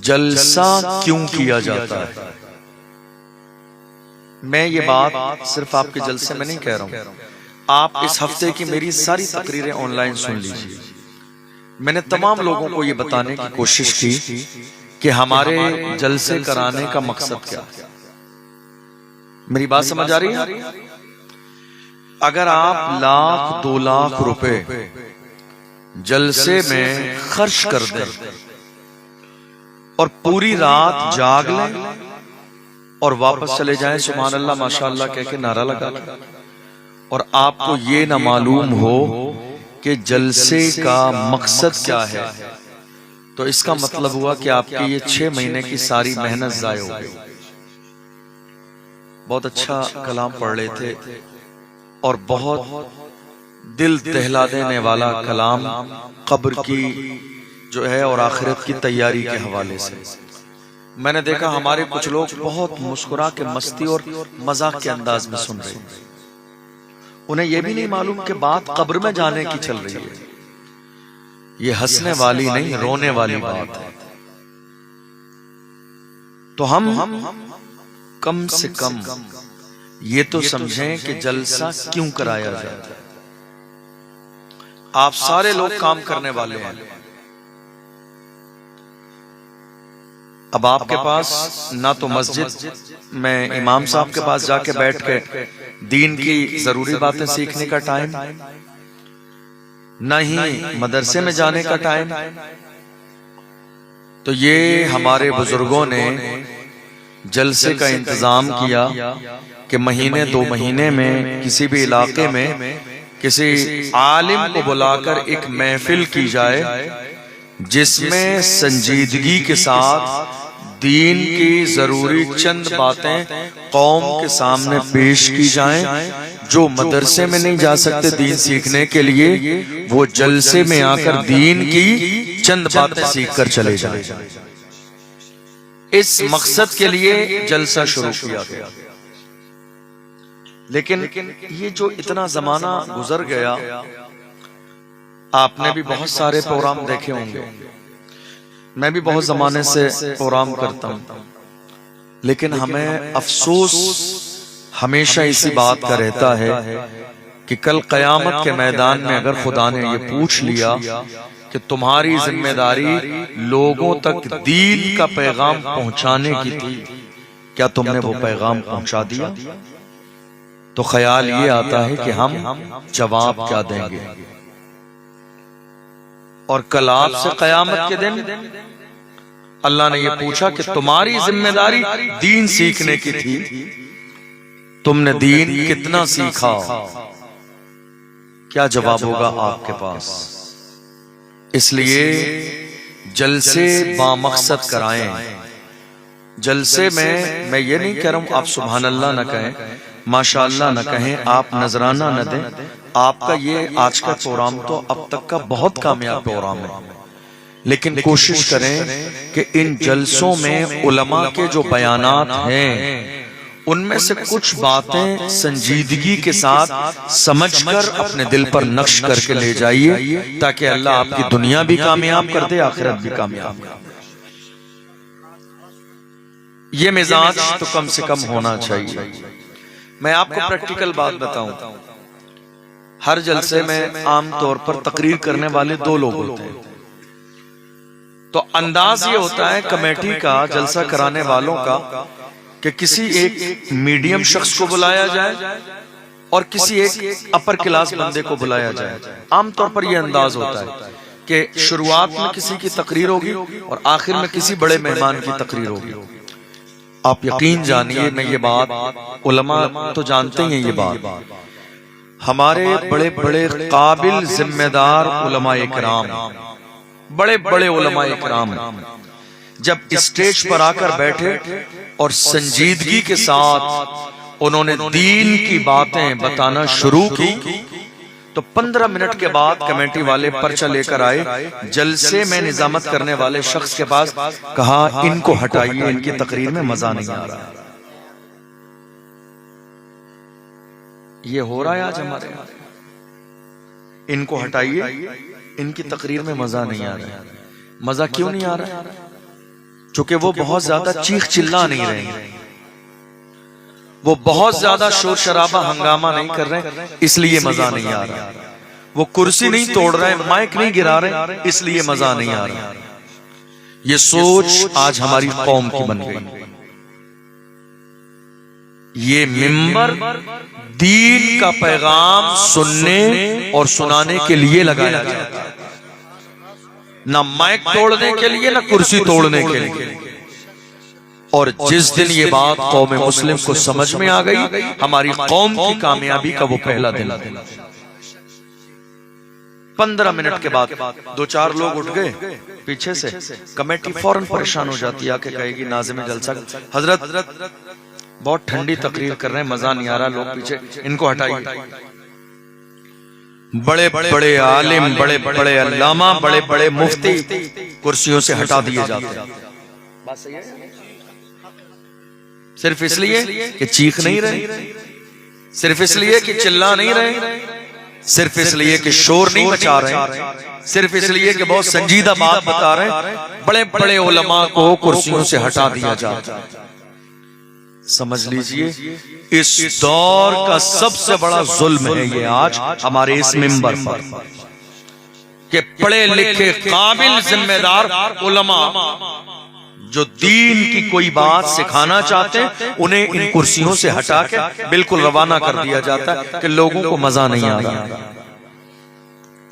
जलसा क्यों किया जाता है? मैं ये बात सिर्फ आपके जलसे में नहीं कह रहा हूं, आप इस हफ्ते की मेरी सारी तकरीरें ऑनलाइन सुन लीजिए। मैंने तमाम लोगों को ये बताने की कोशिश की कि हमारे जलसे कराने का मकसद क्या है। मेरी बात समझ आ रही है? अगर आप 1,00,000 2,00,000 रुपए जलसे में खर्च कर दें और पूरी रात जाग लें और वापस चले जाएं सुभान अल्लाह माशाअल्लाह कह के नारा लगा लें, और आपको ये ना मालूम हो कि जलसे का मकसद क्या है, तो इसका मतलब हुआ कि आपकी ये 6 महीने की सारी मेहनत जाया हो गई। बहुत अच्छा कलाम पढ़ रहे थे और बहुत दिल दहला देने वाला कलाम कब्र की जो है और आखिरत की तैयारी के हवाले से। मैंने देखा हमारे कुछ लोग बहुत मुस्कुरा के मस्ती और मजाक के अंदाज में सुन रहे हैं, उन्हें यह भी नहीं मालूम कि बात कब्र में जाने की चल रही है। ये हंसने वाली नहीं, रोने वाली बात है। तो हम कम से कम ये तो समझें कि जलसा क्यों कराया जाता है। आप सारे लोग काम करने वाले हैं, अब आपके पास ना तो मस्जिद में इमाम साहब के पास जाके बैठ के दीन की जरूरी बातें सीखने का टाइम, ना ही मदरसे में जाने का टाइम। तो ये हमारे बुजुर्गों ने जलसे का इंतजाम किया कि महीने 2 महीने में किसी भी इलाके में किसी आलिम को बुलाकर एक महफिल की जाए जिसमें संजीदगी के साथ दीन की जरूरी चंद बातें कौम के सामने पेश की जाएं। जो मदरसे में नहीं जा सकते दीन सीखने के लिए, वो जलसे में आकर दीन की चंद बातें सीख कर चले जाएं। इस मकसद के लिए जलसा शुरू किया गया। लेकिन ये जो इतना जमाना गुजर गया, आपने भी बहुत सारे प्रोग्राम देखे होंगे, मैं भी बहुत जमाने से प्रोग्राम करता हूं, लेकिन हमें अफसोस हमेशा इसी बात का रहता है कि कल कयामत के मैदान में अगर खुदा ने ये पूछ लिया कि तुम्हारी जिम्मेदारी लोगों तक दीन का पैगाम पहुंचाने की थी, क्या तुमने वो पैगाम पहुंचा दिया? तो ख्याल ये आता है कि हम जवाब क्या देंगे। और कल आपसे कयामत के दिन अल्लाह ने यह पूछा कि तुम्हारी जिम्मेदारी दीन सीखने की थी, तुमने दीन कितना सीखा? क्या जवाब होगा आपके पास? इसलिए जलसे बामकसद कराएं। जलसे में मैं ये नहीं कह रहा हूं आप सुभान अल्लाह न कहें, माशाअल्लाह न कहें, आप नजराना न दें। आपका ये आज का प्रोग्राम तो अब तक का बहुत कामयाब प्रोग्राम है, लेकिन कोशिश करें कि इन जलसों में उलमा के जो बयानात हैं उनमें से कुछ बातें संजीदगी के साथ समझकर अपने दिल पर नक्श करके ले जाइए, ताकि अल्लाह आपकी दुनिया भी कामयाब कर दे, आखिरत भी कामयाब कर दे। ये मिजाज तो कम से कम होना चाहिए। मैं आपको प्रैक्टिकल बात बताऊं, हर जलसे में आमतौर पर तकरीर करने वाले 2 लोग होते हैं। तो अंदाज ये होता है कमेटी का, जलसा कराने वालों का, कि किसी एक मीडियम शख्स को बुलाया जाए और किसी एक अपर क्लास बंदे को बुलाया जाए। आमतौर पर यह अंदाज होता है कि शुरुआत में किसी की तकरीर होगी और आखिर में किसी बड़े मेहमान की तकरीर होगी। आप यकीन जानिए, मैं ये बात, उलमा तो जानते हैं ये बात, हमारे बड़े बड़े काबिल जिम्मेदार उलमा इकराम, बड़े बड़े उलमा इकराम जब स्टेज पर आकर बैठे और संजीदगी के साथ उन्होंने दीन की बातें बताना शुरू की, तो 15 मिनट के बाद कमेटी वाले पर्चा लेकर आए, जलसे में निजामत करने वाले शख्स के पास, कहा इनको हटाइए, इनकी तकरीर में मजा नहीं आ रहा। ये हो रहा है आज हमारे यहाँ, इनको हटाइए, इनकी तकरीर में मजा नहीं आ रहा। मजा क्यों नहीं आ रहा? चूंकि वो बहुत ज्यादा चीख चिल्ला नहीं रहे, वो बहुत ज्यादा शोर शराबा हंगामा नहीं कर रहे, इसलिए मजा नहीं आ रहा। वो कुर्सी नहीं तोड़ रहे, माइक नहीं गिरा रहे, इसलिए मजा नहीं आ रहा। ये सोच आज हमारी कौम की बन गई। ये मिंबर दीन का पैगाम सुनने और सुनाने के लिए लगाया जाता है, ना माइक तोड़ने के लिए, ना कुर्सी तोड़ने के लिए। और जिस दिन ये बात कौम मुस्लिम को समझ में आ गई, हमारी कौम की कामयाबी का वो पहला दिन। 15 मिनट के बाद 2-4 लोग उठ गए पीछे से, कमेटी फौरन परेशान हो जाती है, आके कहेगी नाज़िम जलसा हजरत बहुत ठंडी तकरीर कर रहे हैं, मजा नहीं आ रहा, लोग पीछे, इनको हटाइए। बड़े बड़े आलिम, बड़े बड़े अल्लामा, बड़े बड़े मुफ्ती कुर्सियों से हटा दिए जाते हैं। बात सही है? सिर्फ इसलिए कि चीख नहीं रहे, सिर्फ इसलिए कि चिल्ला नहीं रहे, सिर्फ इसलिए कि शोर नहीं मचा रहे, सिर्फ इसलिए कि बहुत संजीदा बात बता रहे, बड़े बड़े उलमा को कुर्सियों से हटा दिया जाता है। समझ लीजिए, इस दौर का सबसे बड़ा जुल्म है ये आज हमारे इस मिंबर पर, कि पढ़े लिखे काबिल जिम्मेदार उलमा जो दीन की कोई बात सिखाना चाहते हैं, उन्हें इन कुर्सियों से हटा के बिल्कुल रवाना कर दिया जाता है कि लोगों को मजा नहीं आ रहा।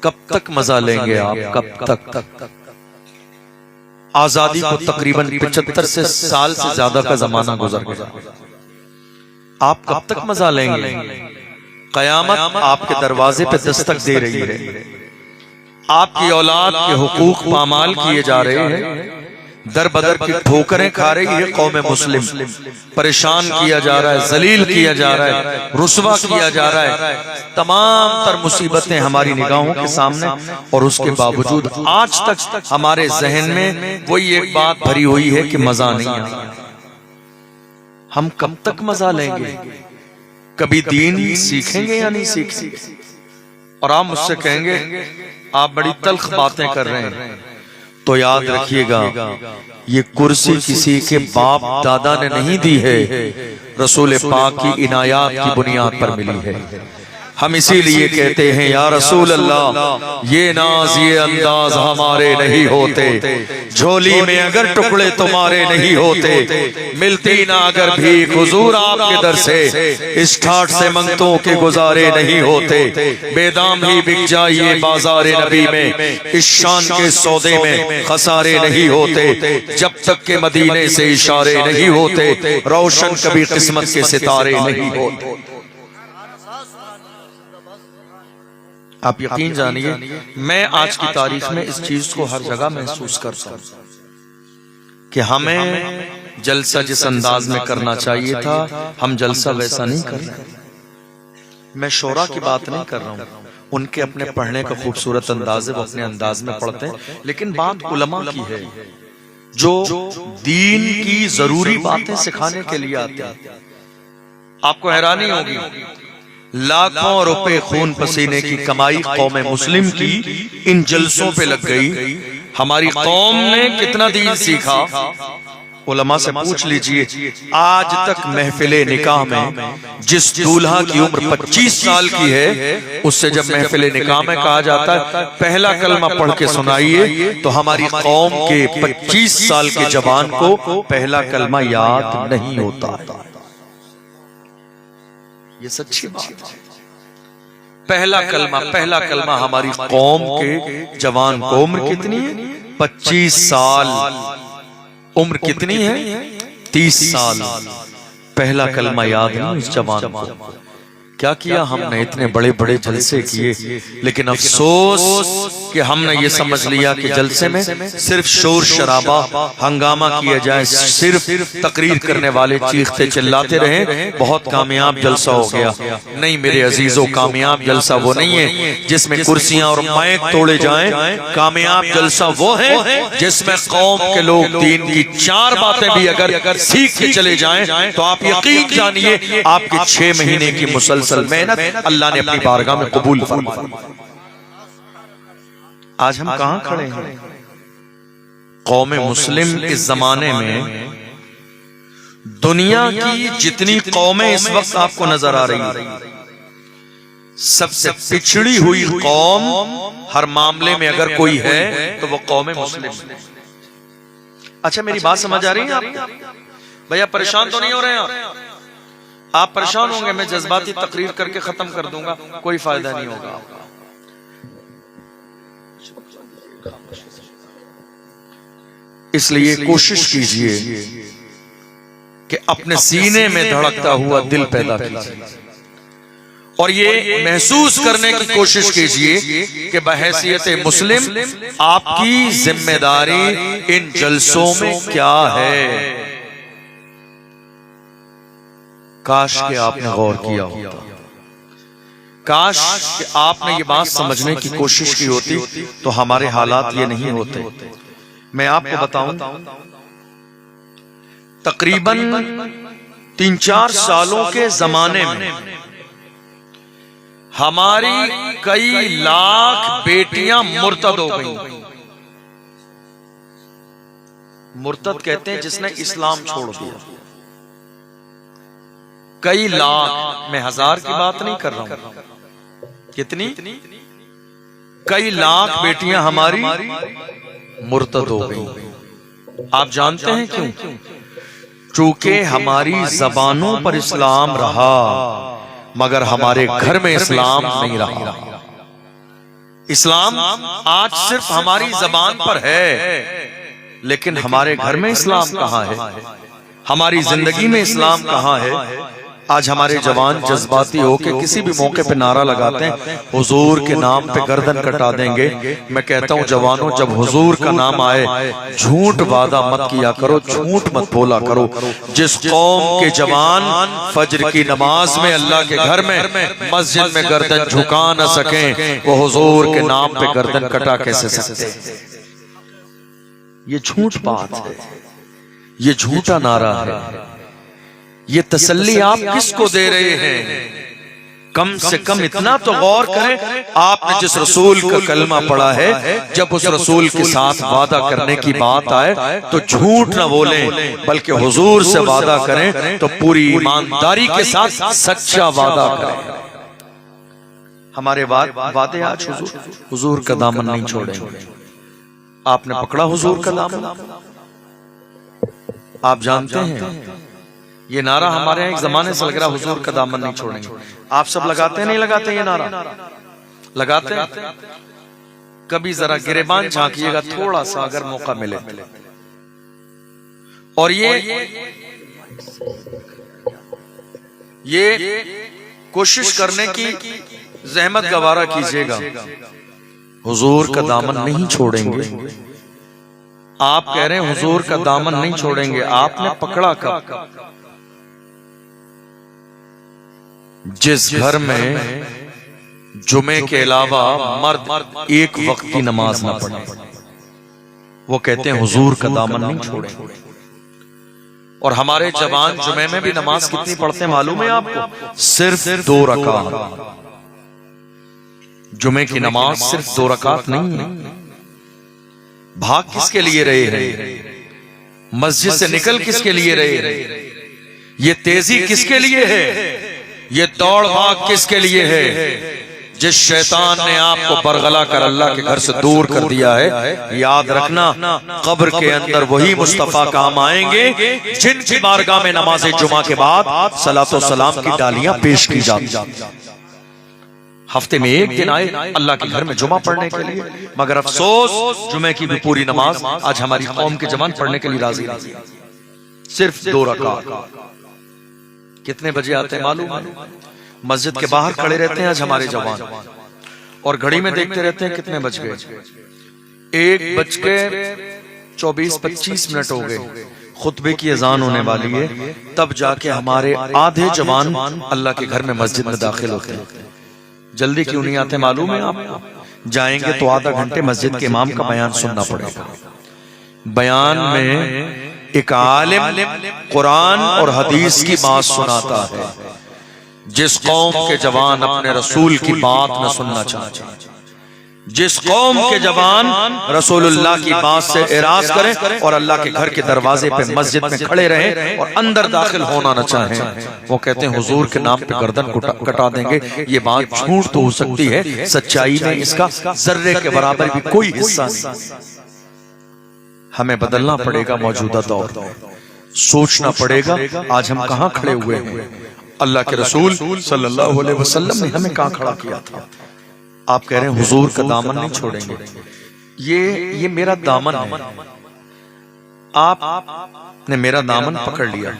कब तक मजा लेंगे आप? कब तक? आजादी को तकरीबन 75 साल से ज्यादा का जमाना गुजर गया, आप कब तक मजा लेंगे? कयामत आपके दरवाजे पे दस्तक दे रही है, आपकी औलाद के हुकूक पामाल किए जा रहे हैं, दर बदर की ठोकरें खा रही है कौम मुस्लिम, परेशान किया जा रहा है, जलील किया जा रहा है, रुस्वा किया जा रहा है, तमाम तर मुसीबतें हमारी निगाहों के सामने, और उसके बावजूद आज तक हमारे जहन में वही एक बात भरी हुई है कि मजा नहीं आया। हम कब तक मजा लेंगे? कभी दीन सीखेंगे या नहीं सीखेंगे? और आप मुझसे कहेंगे आप बड़ी तल्ख बातें कर रहे हैं, तो याद रखिएगा, ये कुर्सी किसी के बाप दादा ने नहीं दी है, रसूल पाक की इनायात की बुनियाद पर मिली है। हम इसीलिए कहते हैं या रसूल अल्लाह, ये नाज ये अंदाज हमारे नहीं होते, झोली में अगर टुकड़े तुम्हारे नहीं होते, मिलती ना अगर भीख हुजूर आपके दर से, इस ठाठ से मंगतों के गुजारे नहीं होते, बेदाम ही बिक जाइए बाजारे नबी में, इस शान के सौदे में खसारे नहीं होते, जब तक के मदीने से इशारे नहीं होते, रोशन कभी किस्मत के सितारे नहीं होते। आप यकीन जानिए, मैं आज की तारीख में इस चीज को हर जगह महसूस करता हूं कि हमें जलसा जिस अंदाज में करना चाहिए था, हम जलसा वैसा नहीं कर रहे। मैं शोरा की बात नहीं कर रहा हूं, उनके अपने पढ़ने का खूबसूरत अंदाज है, वो अपने अंदाज में पढ़ते हैं, लेकिन बात उलमा की है जो दीन की जरूरी बातें सिखाने के लिए आते हैं। आपको हैरानी होगी, लाखों रुपए खून पसीने की कमाई कौम मुस्लिम की इन जलसों पे लग गई। हमारी कौम ने कितना दीन सीखा, उलमा से पूछ लीजिए। आज तक महफिले निकाह में जिस दूल्हा की उम्र 25 साल की है, उससे जब महफिले निकाह में कहा जाता है पहला कलमा पढ़ के सुनाइए, तो हमारी कौम के 25 साल के जवान को पहला कलमा याद नहीं होता। ये सच्ची बात है। पहला कलमा हमारी कौम के जवान को, उम्र कितनी है? 25 साल। उम्र कितनी है? 30 साल। पहला कलमा याद नहीं उस जवान को। क्या किया हमने? इतने बड़े बड़े जलसे किए, लेकिन अफसोस कि हमने ये समझ लिया कि जलसे में सिर्फ शोर शराबा हंगामा किया जाए, सिर्फ तकरीर करने वाले चीखते चिल्लाते रहे, बहुत कामयाब जलसा हो गया। नहीं मेरे अजीजों, कामयाब जलसा वो नहीं है जिसमें कुर्सियां और माइक तोड़े जाएं। कामयाब जलसा वो है जिसमें कौम के लोग दीन की 4 बातें भी अगर सीख के चले जाएं, तो आप यकीन जानिए आपकी 6 महीने की मुसलसल मेहनत अल्लाह ने अपनी बारगाह में कबूल फरमाई। आज हम कहां खड़े हैं? कौम मुस्लिम इस जमाने में दुनिया की जितनी कौमें इस वक्त आपको नजर आ रही है, सबसे पिछड़ी हुई कौम हर मामले में अगर कोई है तो वो कौम मुस्लिम। अच्छा, मेरी बात समझ आ रही है आपको? भैया परेशान तो नहीं हो रहे हैं आप परेशान होंगे, मैं जज्बाती तकरीर करके खत्म कर दूंगा, कोई फायदा नहीं होगा। इसलिए कोशिश कीजिए कि अपने सीने में धड़कता हुआ दिल पैदा कीजिए और ये महसूस करने की कोशिश कीजिए कि बहैसियत मुस्लिम आपकी जिम्मेदारी इन जलसों में क्या है। काश कि आपने गौर किया होता, काश कि आपने ये बात समझने की कोशिश की होती तो हमारे हालात ये नहीं होते। मैं आपको बताऊं, तकरीबन 3-4 सालों के जमाने में हमारी कई लाख बेटियां मुर्तद हो गई। मुर्तद कहते हैं जिसने इस्लाम छोड़ दिया। कई लाख, मैं 1000 की बात नहीं कर रहा हूं, कितनी, कई लाख बेटियां हमारी मुर्तद हो गई। आप जानते हैं क्यों? चूंकि हमारी जबानों पर इस्लाम रहा मगर हमारे घर में इस्लाम नहीं रहा। इस्लाम आज सिर्फ हमारी जबान पर है लेकिन हमारे घर में इस्लाम कहाँ है, हमारी जिंदगी में इस्लाम कहाँ है। आज हमारे जवान जज्बाती होके किसी भी मौके पे नारा लगाते हैं, हुजूर के नाम पे गर्दन कटा देंगे। मैं कहता हूँ जवानों, जब हुजूर का नाम आए झूठ वादा मत किया करो, झूठ मत बोला करो। जिस कौम के जवान फजर की नमाज में अल्लाह के घर में मस्जिद में गर्दन झुका न सके, वो हुजूर के नाम पे गर्दन कटा कैसे सकते? ये झूठ बात है, ये झूठा नारा है। ये तसल्ली आप किसको दे रहे हैं? कम से कम इतना तो गौर करें, आपने जिस रसूल का कलमा पढ़ा है, जब उस रसूल के साथ वादा करने की बात आए तो झूठ न बोलें, बल्कि हुजूर से वादा करें तो पूरी ईमानदारी के साथ सच्चा वादा करें। हमारे वादे आज हुजूर का दामन नहीं छोड़ेंगे। आपने पकड़ा हुजूर का दामन? आप जानते हैं ये नारा हमारे यहाँ एक जमाने से लग रहा, हुजूर का दामन नहीं छोड़ेंगे। आप सब लगाते हैं नहीं लगाते? ये नारा लगाते हैं? कभी जरा गिरेबान झांकिएगा थोड़ा सा अगर मौका मिले। और ये कोशिश करने की जहमत गवारा कीजिएगा, हुजूर का दामन नहीं छोड़ेंगे। आप कह रहे हैं हुजूर का दामन नहीं छोड़ेंगे, आपने पकड़ा कब? जिस घर में जुमे के अलावा मर्द एक वक्त की नमाज ना पढ़े, वो कहते हैं हुजूर का दामन नहीं छोड़ेंगे। और हमारे जवान जुमे में भी नमाज कितनी पढ़ते हैं मालूम है आपको? सिर्फ 2 रकात। जुमे की नमाज सिर्फ 2 रकात नहीं है। भाग किसके लिए रहे हैं? मस्जिद से निकल किसके लिए रहे हैं? ये तेजी किसके लिए है? ये दौड़ भाग किसके लिए है? जिस शैतान ने आपको बरगला कर अल्लाह के घर से दूर कर दिया है, याद रखना कब्र के अंदर वही मुस्तफा काम आएंगे जिनकी बारगाह में नमाज जुमा के बाद सलातो सलाम की डालियां पेश की जाती। हफ्ते में एक दिन आए अल्लाह के घर में जुमा पढ़ने के लिए, मगर अफसोस जुमे की भी पूरी नमाज आज हमारी कौम के जवान पढ़ने के लिए राजी नहीं। सिर्फ 2 रकात। कितने बजे आते हैं मालूम है? मस्जिद के बाहर खड़े रहते हैं आज हमारे जवान और घड़ी में देखते रहते हैं कितने बज गए। 1:24-25 हो गए, खुतबे की अजान होने वाली है, तब जाके हमारे आधे जवान अल्लाह के घर में मस्जिद में दाखिल होते हैं। जल्दी क्यों नहीं आते मालूम है आपको? जाएंगे तो आधा घंटे मस्जिद के इमाम का बयान सुनना पड़ेगा। बयान में एक आलिम कुरान और हदीस की बात सुनाता है। जिस कौम के जवान अपने रसूल की बात न सुनना चाहते, जिस कौम के जवान रसूलुल्लाह की बात से एराज करें और अल्लाह के घर के दरवाजे पे मस्जिद में खड़े रहें और अंदर दाखिल होना न चाहें, वो कहते हैं हुजूर के नाम पे गर्दन कटा देंगे। ये बात झूठ तो हो सकती है, सच्चाई में इसका जर्रे के बराबर भी कोई हिस्सा नहीं। हमें बदलना पड़ेगा मौजूदा दौर, सोचना पड़ेगा आज हम कहां खड़े हुए हैं। अल्लाह के रसूल सल्लल्लाहु अलैहि वसल्लम ने हमें कहां खड़ा किया था। आप कह रहे हैं हुजूर का दामन नहीं छोड़ेंगे, ये मेरा दामन है, आपने मेरा दामन पकड़ लिया।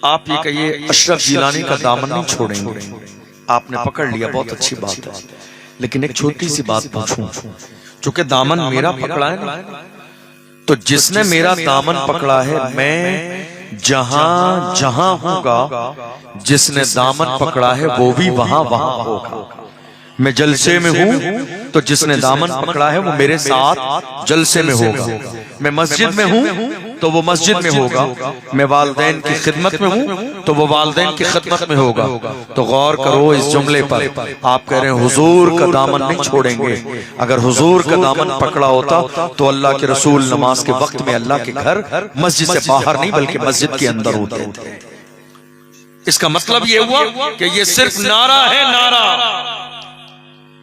आप ये कहिए अशरफ जिलानी का दामन नहीं छोड़ेंगे, आपने पकड़ लिया, बहुत अच्छी बात है। लेकिन एक छोटी सी बात पूछूं, चूंकि दामन मेरा पकड़ा है ना, तो जिसने मेरा दामन पकड़ा है, मैं जहां जहां होगा, जिसने दामन पकड़ा है वो भी वहां वहां होगा। मैं जलसे में हूं तो जिसने दामन पकड़ा है वो मेरे साथ जलसे में होगा। मैं मस्जिद में हूं तो वो मस्जिद में होगा। मैं वालदैन की खिदमत में हूं तो वो वालदैन की खिदमत में होगा। तो गौर करो इस जुमले पर। आप कह रहे हैं हुजूर का दामन नहीं छोड़ेंगे। अगर हुजूर का दामन पकड़ा होता तो अल्लाह के रसूल नमाज के वक्त में अल्लाह के घर मस्जिद से बाहर नहीं बल्कि मस्जिद के अंदर होते थे। इसका मतलब ये हुआ कि ये सिर्फ नारा है, नारा,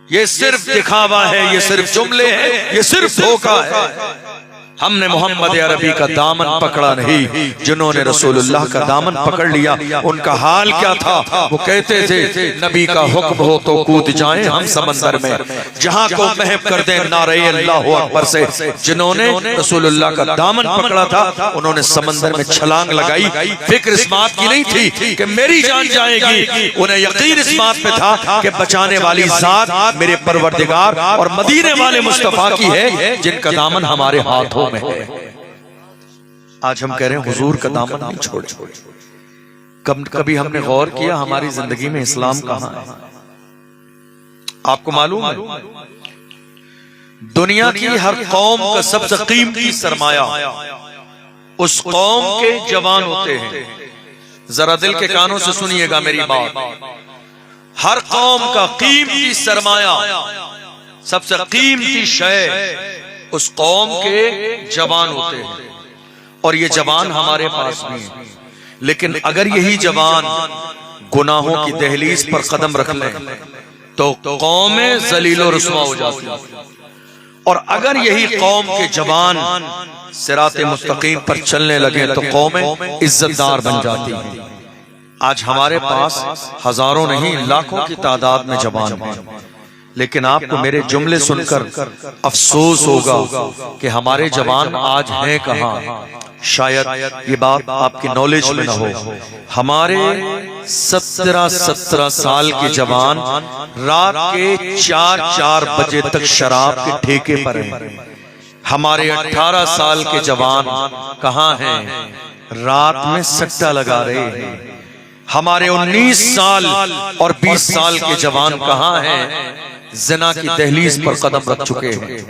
ये सिर्फ दिखावा है, ये सिर्फ जुमले हैं, ये सिर्फ धोखा है। हमने मोहम्मद अरबी का दामन पकड़ा नहीं। जिन्होंने रसूलुल्लाह का दामन पकड़ लिया उनका हाल क्या था? वो कहते थे नबी का हुक्म हो तो कूद जाएं हम समंदर में, जहां को महव कर दें नारे अल्लाह अकबर से। जिन्होंने रसूलुल्लाह का दामन पकड़ा था उन्होंने समंदर में छलांग लगाई। फिक्र इस बात की नहीं थी कि मेरी जान जाएगी, उन्हें यकीन इस बात पे था कि बचाने वाली जात मेरे परवरदिगार और मदीने वाले मुस्तफा की है, जिनका दामन हमारे हाथों में है। आज हम कह रहे हैं हुजूर का दामन नहीं छोड़े। कभी हमने गौर किया हमारी जिंदगी में इस्लाम कहां है? आपको मालूम है दुनिया की हर कौम का सबसे कीमती सरमाया उस कौम के जवान होते हैं। जरा दिल के कानों से सुनिएगा मेरी बात। हर कौम का कीमती सरमाया, सबसे कीमती शय उस कौम के जवान होते हैं। और ये जवान हमारे पास भी हैं। लेकिन अगर यही जवान गुनाहों की दहलीज पर कदम रख लें तो कौमें जलीलो रुस्वा हो जाती हैं। और अगर यही कौम के जवान सिराते मुस्तकीम पर चलने लगे तो कौमें इज्जतदार बन जाती हैं। आज हमारे पास हजारों नहीं लाखों की तादाद में जवान हैं, लेकिन आपको मेरे जुमले सुनकर अफसोस होगा कि हमारे जवान आज हैं कहां। शायद ये बात आपकी नॉलेज में न हो। हमारे 17 साल के जवान रात के 4 बजे तक शराब के ठेके पर हैं। हमारे 18 साल के जवान कहां हैं? रात में सट्टा लगा रहे हैं। हमारे 19 साल और 20 साल के जवान कहां हैं? ज़िना की दहलीज पर कदम रख चुके हैं।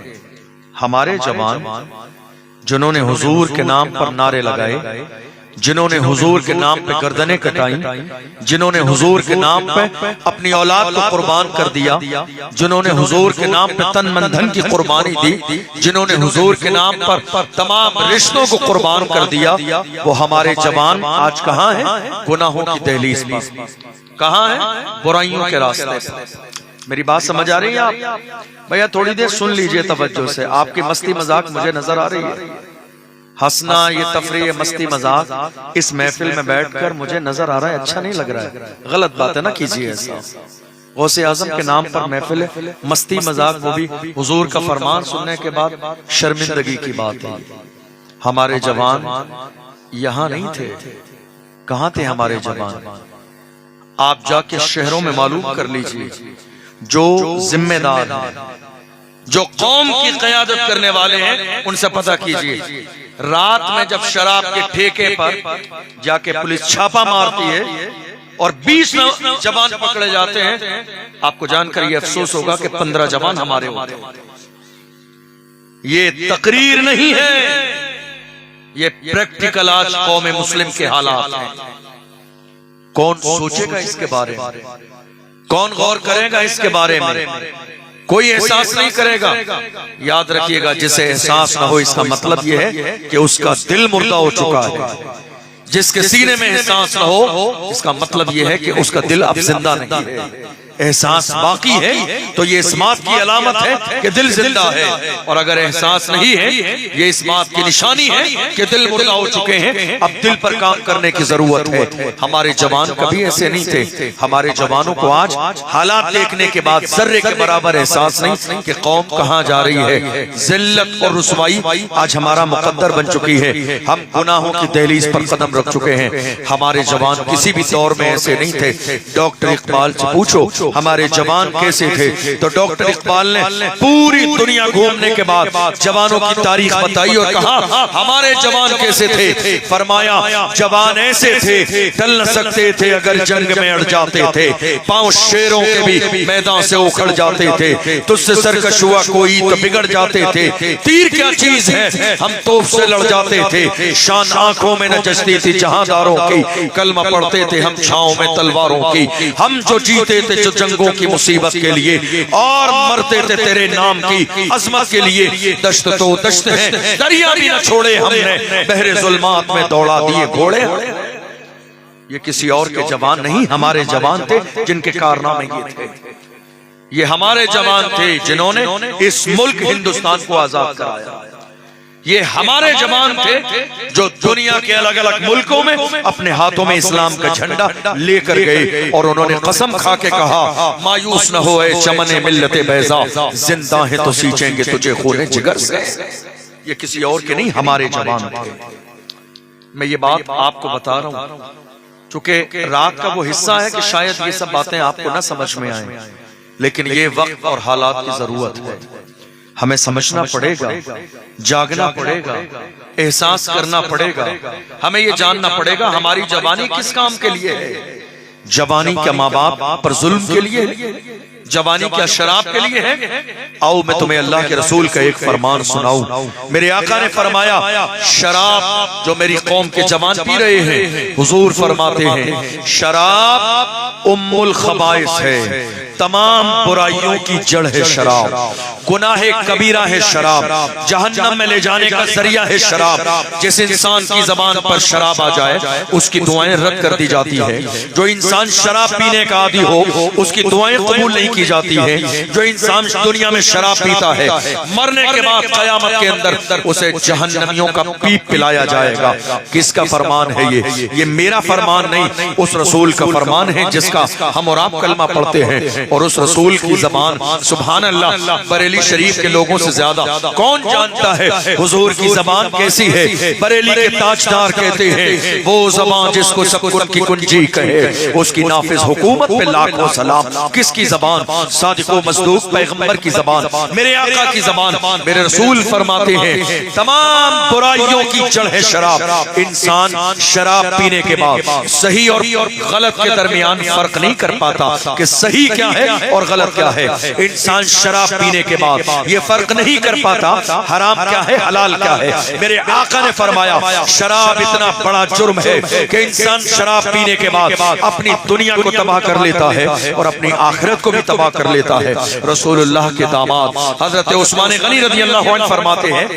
हमारे जवान जिन्होंने हुजूर के नाम पर नारे लगाए, जिन्होंने हुजूर के नाम पे गर्दनें कटाई, जिन्होंने हुजूर के नाम पे अपनी औलाद को कुर्बान कर दिया, जिन्होंने हुजूर के नाम पे तन मन धन की कुर्बानी दी, जिन्होंने हुजूर के नाम पर तमाम रिश्तों को कुर्बान कर दिया, वो हमारे जवान आज कहां हैं? गुनाहों की दहलीज पर। कहां हैं? बुराइयों के रास्ते पर। मेरी बात समझ आ रही है आप? भैया थोड़ी देर सुन लीजिए तवज्जो से। आपकी मस्ती मजाक मुझे नजर आ रही है। हंसना, ये तफरीह, मस्ती मजाक इस महफिल में बैठकर मुझे नजर आ रहा है अच्छा नहीं लग रहा है। गलत बात है ना, कीजिए ऐसा। गौसे आजम के नाम पर महफिल मस्ती मजाक, वो भी हुजूर का फरमान सुनने के बाद शर्मिंदगी की बात है। हमारे जवान यहाँ नहीं थे। कहाँ थे हमारे जवान? आप जाके शहरों में मालूम कर लीजिए। जो जिम्मेदार हैं, जो कौम की क़यादत करने वाले हैं, उनसे पता कीजिए। रात में जब शराब के ठेके पर जाके पुलिस छापा मारती है और 20 जवान पकड़े जाते हैं, आपको जानकर ये अफसोस होगा कि 15 जवान हमारे होते हैं। ये तकरीर नहीं है, ये प्रैक्टिकल आज कौम मुस्लिम के हालात हैं। कौन सोचेगा इसके बारे में? कौन गौर करेगा इसके बारे में? कोई एहसास नहीं करेगा। याद रखिएगा, जिसे एहसास ना हो इसका मतलब यह है कि उसका दिल मुर्दा हो चुका है। जिसके सीने में एहसास ना हो इसका मतलब यह है कि उसका दिल अब जिंदा नहीं है। एहसास बाकी है तो ये इस बात की अलामत है कि दिल जिंदा है, और अगर एहसास नहीं है ये इस बात की निशानी है कि दिल मुर्दा हो चुके हैं। अब दिल पर काम करने की जरूरत है। हमारे जवान कभी ऐसे नहीं थे। हमारे जवानों को आज हालात देखने के बाद जर्रे के बराबर एहसास नहीं कि कौम कहाँ जा रही है। जिल्लत और रुसवाई आज हमारा मुकद्दर बन चुकी है। हम गुनाहों की दहलीज पर कदम रख चुके हैं। हमारे जवान किसी भी दौर में ऐसे नहीं थे। डॉक्टर इकबाल से पूछो हमारे जवान कैसे थे, तो डॉक्टर इकबाल ने पूरी दुनिया घूमने के बाद जवानों की तारीख बताई और कहा हमारे जवान कैसे थे। फरमाया जवान ऐसे थे, टल न सकते थे अगर जंग में अड़ जाते थे। पांव शेरों के भी मैदान से उखड़ जाते थे। तुझसे सरकश हुआ कोई तो बिगड़ जाते थे। तीर क्या चीज है हम तोप से लड़ जाते थे। शान आंखों में न जचती थी जहांदारों की, कलमा पढ़ते थे हम छाओं में तलवारों की। हम जो जीते थे जो जंगों की मुसीबत के लिए, और मरते थे तेरे नाम की अजमत के लिए। दश्त तो दश्त है, दरिया भी न छोड़े हमने, बहरे जुल्मात में दौड़ा दिए घोड़े। ये किसी और के जवान नहीं, हमारे जवान थे जिनके कारनामे ये थे। ये हमारे जवान थे जिन्होंने इस मुल्क हिंदुस्तान को आजाद कराया। ये हमारे जवान थे जो दुनिया के अलग अलग मुल्कों में अपने हाथों में इस्लाम का झंडा लेकर गए, और उन्होंने कसम खा के कहा मायूस न हो ए चमने मिल्लते बैजा, जिंदा है तो सींचेंगे तुझे खूने जिगर से। ये किसी और के नहीं, हमारे जवान थे। मैं ये बात आपको बता रहा हूं चूंकि रात का वो हिस्सा है कि शायद ये सब बातें आपको ना समझ में आए, लेकिन ये वक्त और हालात की जरूरत है। हमें समझना पड़ेगा, जागना पड़ेगा, एहसास करना पड़ेगा। हमें ये जानना पड़ेगा हमारी जवानी किस काम के लिए है। जवानी क्या माँ बाप पर जुल्म के लिए है? जवानी क्या शराब के लिए है? आओ मैं तुम्हें अल्लाह के रसूल का एक फरमान सुनाऊं। मेरे आका ने फरमाया शराब जो मेरी कौम के जवान पी रहे हैं, हुजूर फरमाते हैं शराब उम्मुल खबाइस है, तमाम बुराइयों की जड़ है शराब। गुनाह कबीरा है शराब, जहन्नम में ले जाने का जरिया है शराब। जिस इंसान की जबान पर शराब आ जाए उसकी दुआएं रद्द कर दी जाती है। जो इंसान शराब पीने का आदी हो उसकी दुआएं कबूल नहीं की जाती है। जो इंसान दुनिया में शराब पीता है मरने के बाद कयामत के अंदर उसे जहन्नमियों का पीप पिलाया जाएगा। किसका फरमान है ये मेरा फरमान नहीं, उस रसूल का फरमान है जिसका हम और आप कलमा पढ़ते हैं। और उस रसूल की जबान सुभान अल्लाह बरेली शरीफ के लोगों से ज्यादा कौन जानता है हुजूर की जबान कैसी है। बरेली के ताजदार कहते हैं वो जबान जिसको सब की कुंजी कहे, उसकी नाफिज हुकूमत पे लाखों सलाम। किसकी जबान? सादिक व मसदूक पैगंबर की जबान, मेरे आका की जबान। मेरे रसूल फरमाते हैं तमाम बुराइयों की जड़ है शराब। इंसान शराब पीने के बाद सही और गलत के दरमियान फर्क नहीं कर पाता कि सही क्या है और गलत क्या है। इंसान शराब पीने के बाद ये फर्क नहीं कर पाता हराम क्या है हलाल क्या है। मेरे आका ने फरमाया शराब इतना बड़ा जुर्म है कि इंसान शराब पीने के बाद अपनी दुनिया को तबाह कर लेता है और अपनी आखिरत को भी तबाह कर लेता है। रसूलुल्लाह के दामाद हजरत उस्मान गनी रज़ी अल्लाह अन्हु फरमाते हैं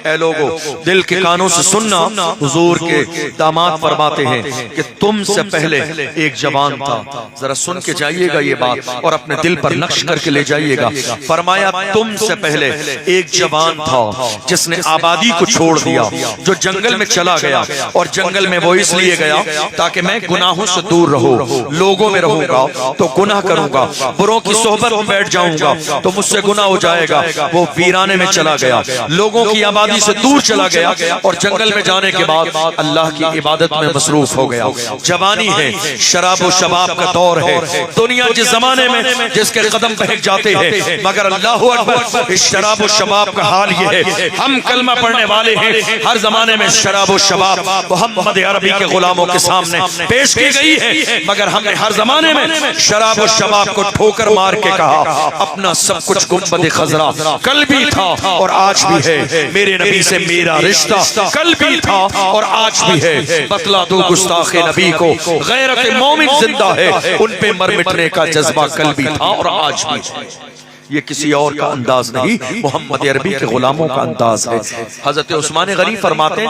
ऐ लोगों दिल के कानों से सुनना, हुजूर के दामाद फरमाते हैं कि तुमसे पहले एक जवान था। जरा सुन के जाइएगा ये बात और अपने दिल पर नक्श करके ले जाइएगा। फरमाया तुमसे पहले एक जवान था जिसने आबादी को छोड़ दिया, जो जंगल में चला गया। और जंगल में वो इसलिए गया ताकि मैं गुनाहों से दूर रहूं। लोगों में रहूंगा तो गुनाह करूंगा, बुरों की सोहबत में बैठ जाऊंगा तो मुझसे गुनाह हो जाएगा। वो वीराने में चला गया, लोगों की आबादी से दूर चला गया और जंगल में जाने के बाद अल्लाह की इबादत में मसरूफ हो गया। जवानी है, शराब और शबाब का दौर है। दुनिया जिस जमाने में जिसके कदम बहक जाते हैं, मगर अल्लाह अकबर इस शराब और शबाब का हाल ये है। हम कलमा पढ़ने वाले हैं, हर जमाने में शराब और शबाब मोहम्मद अरबी के गुलामों के सामने पेश की गई है, मगर हमने हर जमाने में शराब और शबाब को ठोकर मार के कहा अपना सब कुछ गुंबद खजरा कल भी था और आज भी है। मेरे नबी से मेरा रिश्ता कल भी था और आज भी है। बतला दो गुस्ताखे नबी को गैरत मोमिन जिंदा है, उन पे मर मिटने का जज्बा कल भी था और आज भी। ये किसी और का अंदाज नहीं, मोहम्मद अरबी के गुलामों का अंदाज है। हजरत उस्मान गनी फरमाते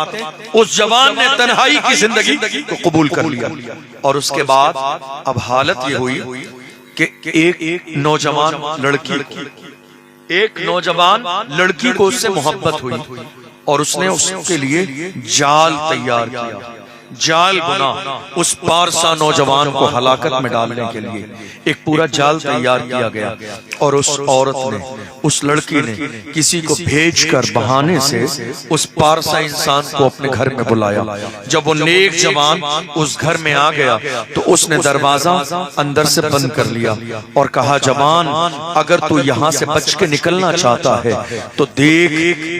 उस जवान ने तन्हाई की जिंदगी को कबूल कर लिया और उसके बाद अब हालत ये हुई कि एक नौजवान लड़की को उससे मोहब्बत हुई और उसने उसके लिए जाल तैयार किया, जाल बुना उस पारसा नौजवान को हलाकत में डालने के लिए एक पूरा जाल तैयार किया गया और उस औरत ने, उस लड़की ने किसी को भेजकर बहाने से उस पारसा इंसान को अपने घर में बुलाया। जब वो नेक जवान उस घर में आ गया तो उसने दरवाजा अंदर से बंद कर लिया और कहा, जवान अगर तू यहाँ से बच के निकलना चाहता है तो देख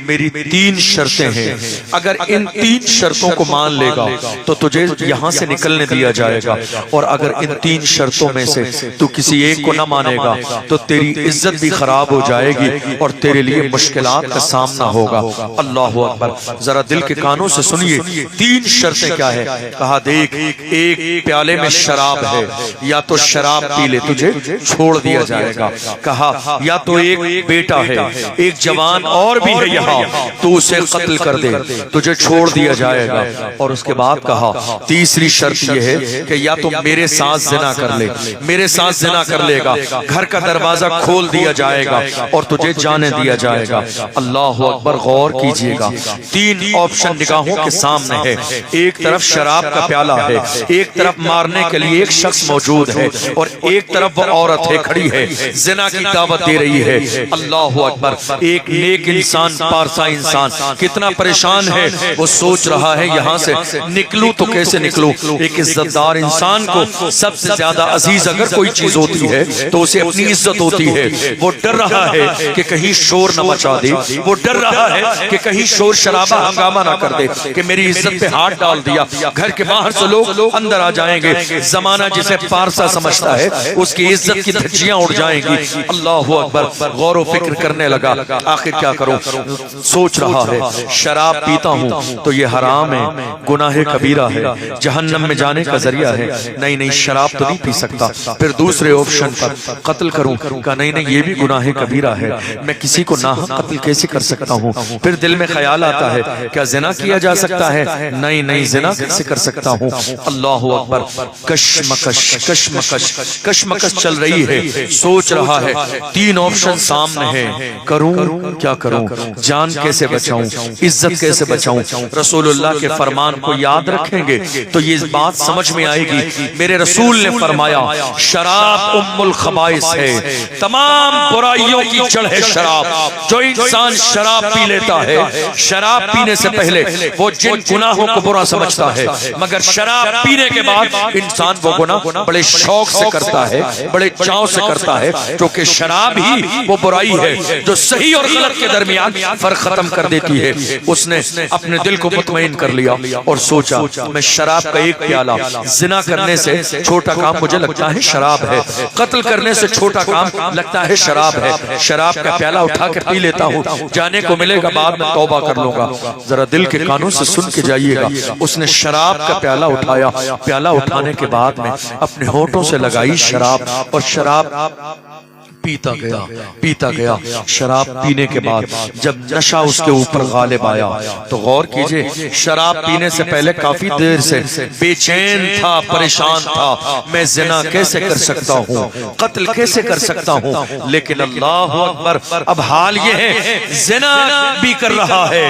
मेरी 3 शर्तें हैं, अगर इन 3 शर्तों को मान लेगा तो तुझे यहाँ से निकलने दिया जाएगा और अगर इन 3 शर्तों में से तू किसी एक को न मानेगा तो तेरी इज्जत भी खराब हो जाएगी और तेरे लिए मुश्किलात का सामना होगा। अल्लाह अकबर। जरा दिल के कानों से सुनिए 3 शर्तें क्या है। कहा, देख एक प्याले में शराब है, या तो शराब पी ले तुझे छोड़ दिया जाएगा। कहा, या तो एक बेटा है, एक जवान और भी है यहाँ, तू उसे कत्ल कर दे तुझे छोड़ दिया जाएगा। और उसके बाद कहा, तीसरी शर्त यह है कि या तो मेरे साथ जिना कर ले, मेरे साथ जिना कर लेगा, घर का दरवाजा खोल दिया जाएगा और तुझे जाने दिया जाएगा। अल्लाह अकबर। गौर कीजिएगा, 3 ऑप्शन निगाहों के सामने है। एक तरफ शराब का प्याला है, एक तरफ मारने के लिए एक शख्स मौजूद है और एक तरफ वो औरत है खड़ी है, जिना की दावत दे रही है। अल्लाह अकबर। एक नेक इंसान, पारसा इंसान कितना परेशान है, वो सोच रहा है यहाँ से निकलूं तो कैसे निकलूं। एक इज्जतदार इंसान को सबसे ज्यादा अजीज अगर कोई चीज होती है तो उसे अपनी इज्जत होती है। वो डर रहा है कि कहीं शोर न मचा दे, वो डर रहा है कि कहीं शोर शराबा हंगामा ना कर दे कि मेरी इज्जत पे हाथ डाल दिया, घर के बाहर से लोग अंदर आ जाएंगे, जमाना जिसे पारसा समझता है उसकी इज्जत की धज्जियां उड़ जाएंगी। अल्लाह अकबर। गौर व फिक्र करने लगा, आखिर क्या करूं। सोच रहा है, शराब पीता हूं तो ये हराम है, गुनाह कबीरा है, जहन्नम में जाने का जरिया है। नहीं, शराब तो नहीं पी सकता। फिर दूसरे ऑप्शन पर कत्ल करूं का, नहीं ये भी गुनाह कबीरा है, मैं किसी को नाहक कत्ल कैसे कर सकता हूं। फिर दिल में ख्याल आता है, क्या जिना किया जा सकता है। नहीं जिना कैसे कर सकता हूं। अल्लाह अकबर। कशमकश चल रही है, सोच रहा है, 3 ऑप्शन सामने है, करूं क्या करूं, जान कैसे बचाऊं, इज्जत कैसे बचाऊं। रसूलुल्लाह के फरमान को याद रखेंगे तो ये बात समझ में आएगी। मेरे रसूल ने फरमाया, शराब उम्मुल खबाइस है, तमाम बुराइयों की जड़ है शराब। जो इंसान शराब पी लेता है, शराब पीने से पहले वो जिन गुनाहों को बुरा समझता है, मगर शराब पीने के बाद इंसान वो गुनाह बड़े शौक से करता है, बड़े चाव से करता है, क्योंकि शराब ही वो बुराई है जो सही और गलत के दरमियान फर्क खत्म कर देती है। उसने अपने दिल को मुतमईन कर लिया और सोचा, मैं शराब का एक प्याला, जिना करने से छोटा काम मुझे लगता है शराब है, कत्ल करने से छोटा काम लगता है शराब है, शराब का प्याला उठा के पी लेता हूँ, जाने को मिलेगा बाद में तौबा कर लूंगा। जरा दिल के कानों से सुन के जाइएगा। उसने शराब का प्याला उठाया, प्याला उठाने के बाद में अपने होठों से लगाई शराब और शराब पीता गया। शराब पीने के बाद जब नशा उसके ऊपर गालिब आया तो गौर कीजिए, शराब पीने से पहले काफी देर से बेचैन था, परेशान था, मैं जिना कैसे कर सकता हूँ, कत्ल कैसे कर सकता हूँ। लेकिन अल्लाह अकबर, अब हाल ये है, जिना भी कर रहा है,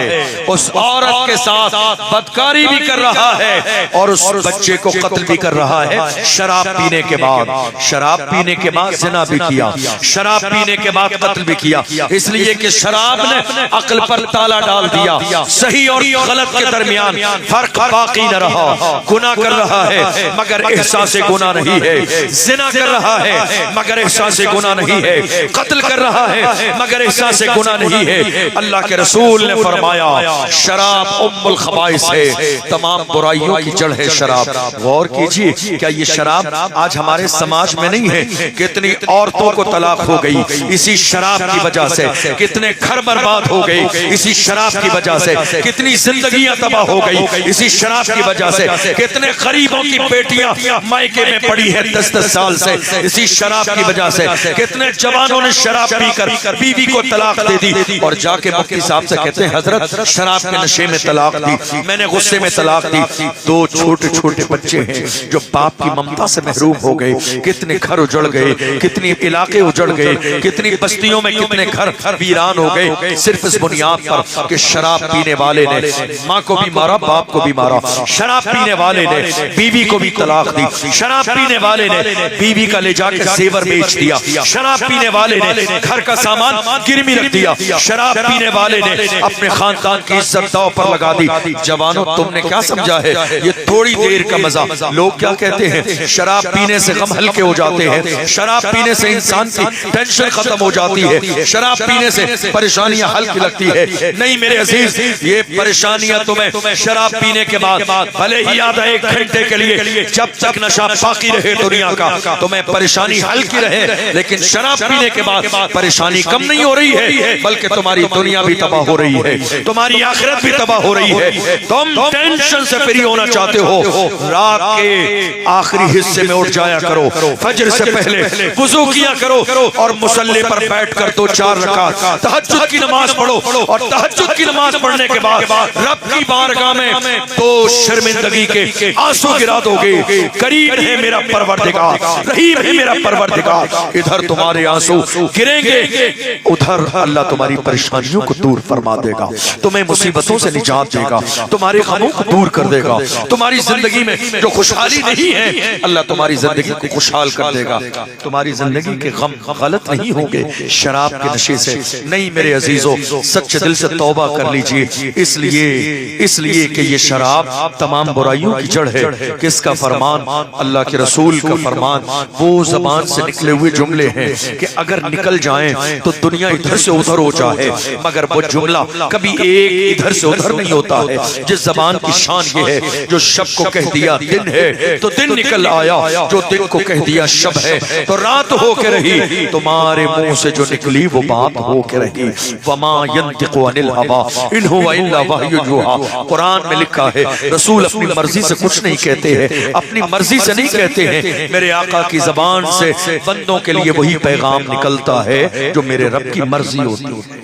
उस औरत के साथ बदकारी भी कर रहा है और उस बच्चे को कत्ल भी कर रहा है। शराब पीने के बाद, शराब पीने के बाद जिना भी किया, शराब पीने के बाद कत्ल भी किया, इसलिए कि शराब ने अक्ल पर ताला डाल दिया। सही और गलत के दरमियान फर्क बाकी न रहा। गुनाह कर रहा है मगर एहसास गुनाह नहीं है, जिना कर रहा है मगर एहसास गुनाह नहीं है, कत्ल कर रहा है मगर एहसास गुनाह नहीं है। अल्लाह के रसूल ने फरमाया, शराब उम्मुल खबाइस है, तमाम बुराइयों की जड़ है शराब। गौर कीजिए, क्या ये शराब आज हमारे समाज में नहीं है? कितनी औरतों को तलाक तलाक हो गई इसी शराब की वजह से, कितने घर बर्बाद हो गए इसी शराब की वजह से, कितनी जिंदगियां तबाह हो गई इसी शराब की वजह से, कितने गरीबों की बेटियां मायके में पड़ी है 10-10 साल से इसी शराब की वजह से, कितने जवानों ने शराब पीकर बीवी को तलाक दे दी और जाके मुफ्ती साहब से कहते हैं हजरत शराब के नशे में तलाक दी, मैंने गुस्से में तलाक दी। 2 छोटे छोटे बच्चे हैं जो बाप की ममता से महरूम हो गए, कितने घर उजड़ गए, कितने इलाके उजड़ गए, कितनी बस्तियों में कितने घर वीरान हो गए, सिर्फ इस बुनियाद पर कि शराब पीने वाले ने माँ को भी मारा, बाप को भी मारा, शराब पीने वाले ने बीवी को भी तलाक दी, शराब पीने वाले ने बीवी का ले जाकर जेवर बेच दिया, शराब पीने वाले ने घर का सामान गिरवी रख दिया, शराब पीने वाले ने अपने खानदान की इज्जत दांव पर लगा दी। जवानों तुमने क्या समझा है ये थोड़ी देर का मजा? लोग क्या कहते हैं शराब पीने से गम हल्के हो जाते हैं, शराब पीने से इंसान की टेंशन खत्म हो जाती है, शराब पीने से परेशानियां हल्की लगती है। नहीं मेरे अजीज, ये परेशानियां तुम्हें शराब पीने के बाद भले ही याद है 1 घंटे के लिए, जब तक नशा बाकी रहे दुनिया का तुम्हें परेशानी हल्की रहे, लेकिन शराब पीने के बाद परेशानी कम नहीं हो रही है, बल्कि तुम्हारी दुनिया भी तबाह हो रही है, तुम्हारी आखिरत भी तबाह हो रही है। तुम टेंशन से फ्री होना चाहते हो, रात के आखिरी हिस्से में उठ जाया करो, फजर से पहले वुजू किया करो और मुसल्ले पर बैठकर 2-4 रकात तहज्जुद की नमाज पढ़ो, और तहज्जुद की नमाज पढ़ने के बाद रब की बारगाह में तो शर्मिंदगी के आंसू गिरा दोगे। करीब है मेरा परवरदिगार, रहीम है मेरा परवरदिगार, इधर तुम्हारे आंसू गिरेंगे, उधर अल्लाह तुम्हारी परेशानियों को दूर फरमा देगा, तुम्हें मुसीबतों से निजात देगा, तुम्हारे गमों को दूर कर देगा, तुम्हारी जिंदगी में जो खुशहाली नहीं है अल्लाह तुम्हारी जिंदगी को खुशहाल कर देगा, तुम्हारी जिंदगी के गम गलत नहीं होंगे शराब के नशे से। नहीं मेरे अजीजों, सच्चे दिल से तौबा कर लीजिए, इसलिए कि ये शराब तमाम बुराइयों की जड़ है। किसका फरमान? अल्लाह के रसूल का फरमान, वो जबान से निकले हुए जुमले हैं कि अगर निकल जाएं तो दुनिया इधर से उधर हो जाए, मगर वो जुमला कभी एक इधर से उधर नहीं होता है। जिस जबान की शान ये है, जो शब को कह दिया दिन है तो दिन निकल आया, जो दिन को कह दिया शब है तो रात हो के रही, तुम्हारे मुंह से जो निकली वो बात हो के रही। वमा यंतिकु अनिल हवा इन हुवा इल्ला वह्युन युहा, कुरान में लिखा है रसूल अपनी मर्जी से कुछ नहीं कहते हैं, अपनी मर्जी से नहीं कहते हैं, मेरे आका की जबान से बंदों के लिए वही पैगाम निकलता है जो मेरे रब की मर्जी होती है।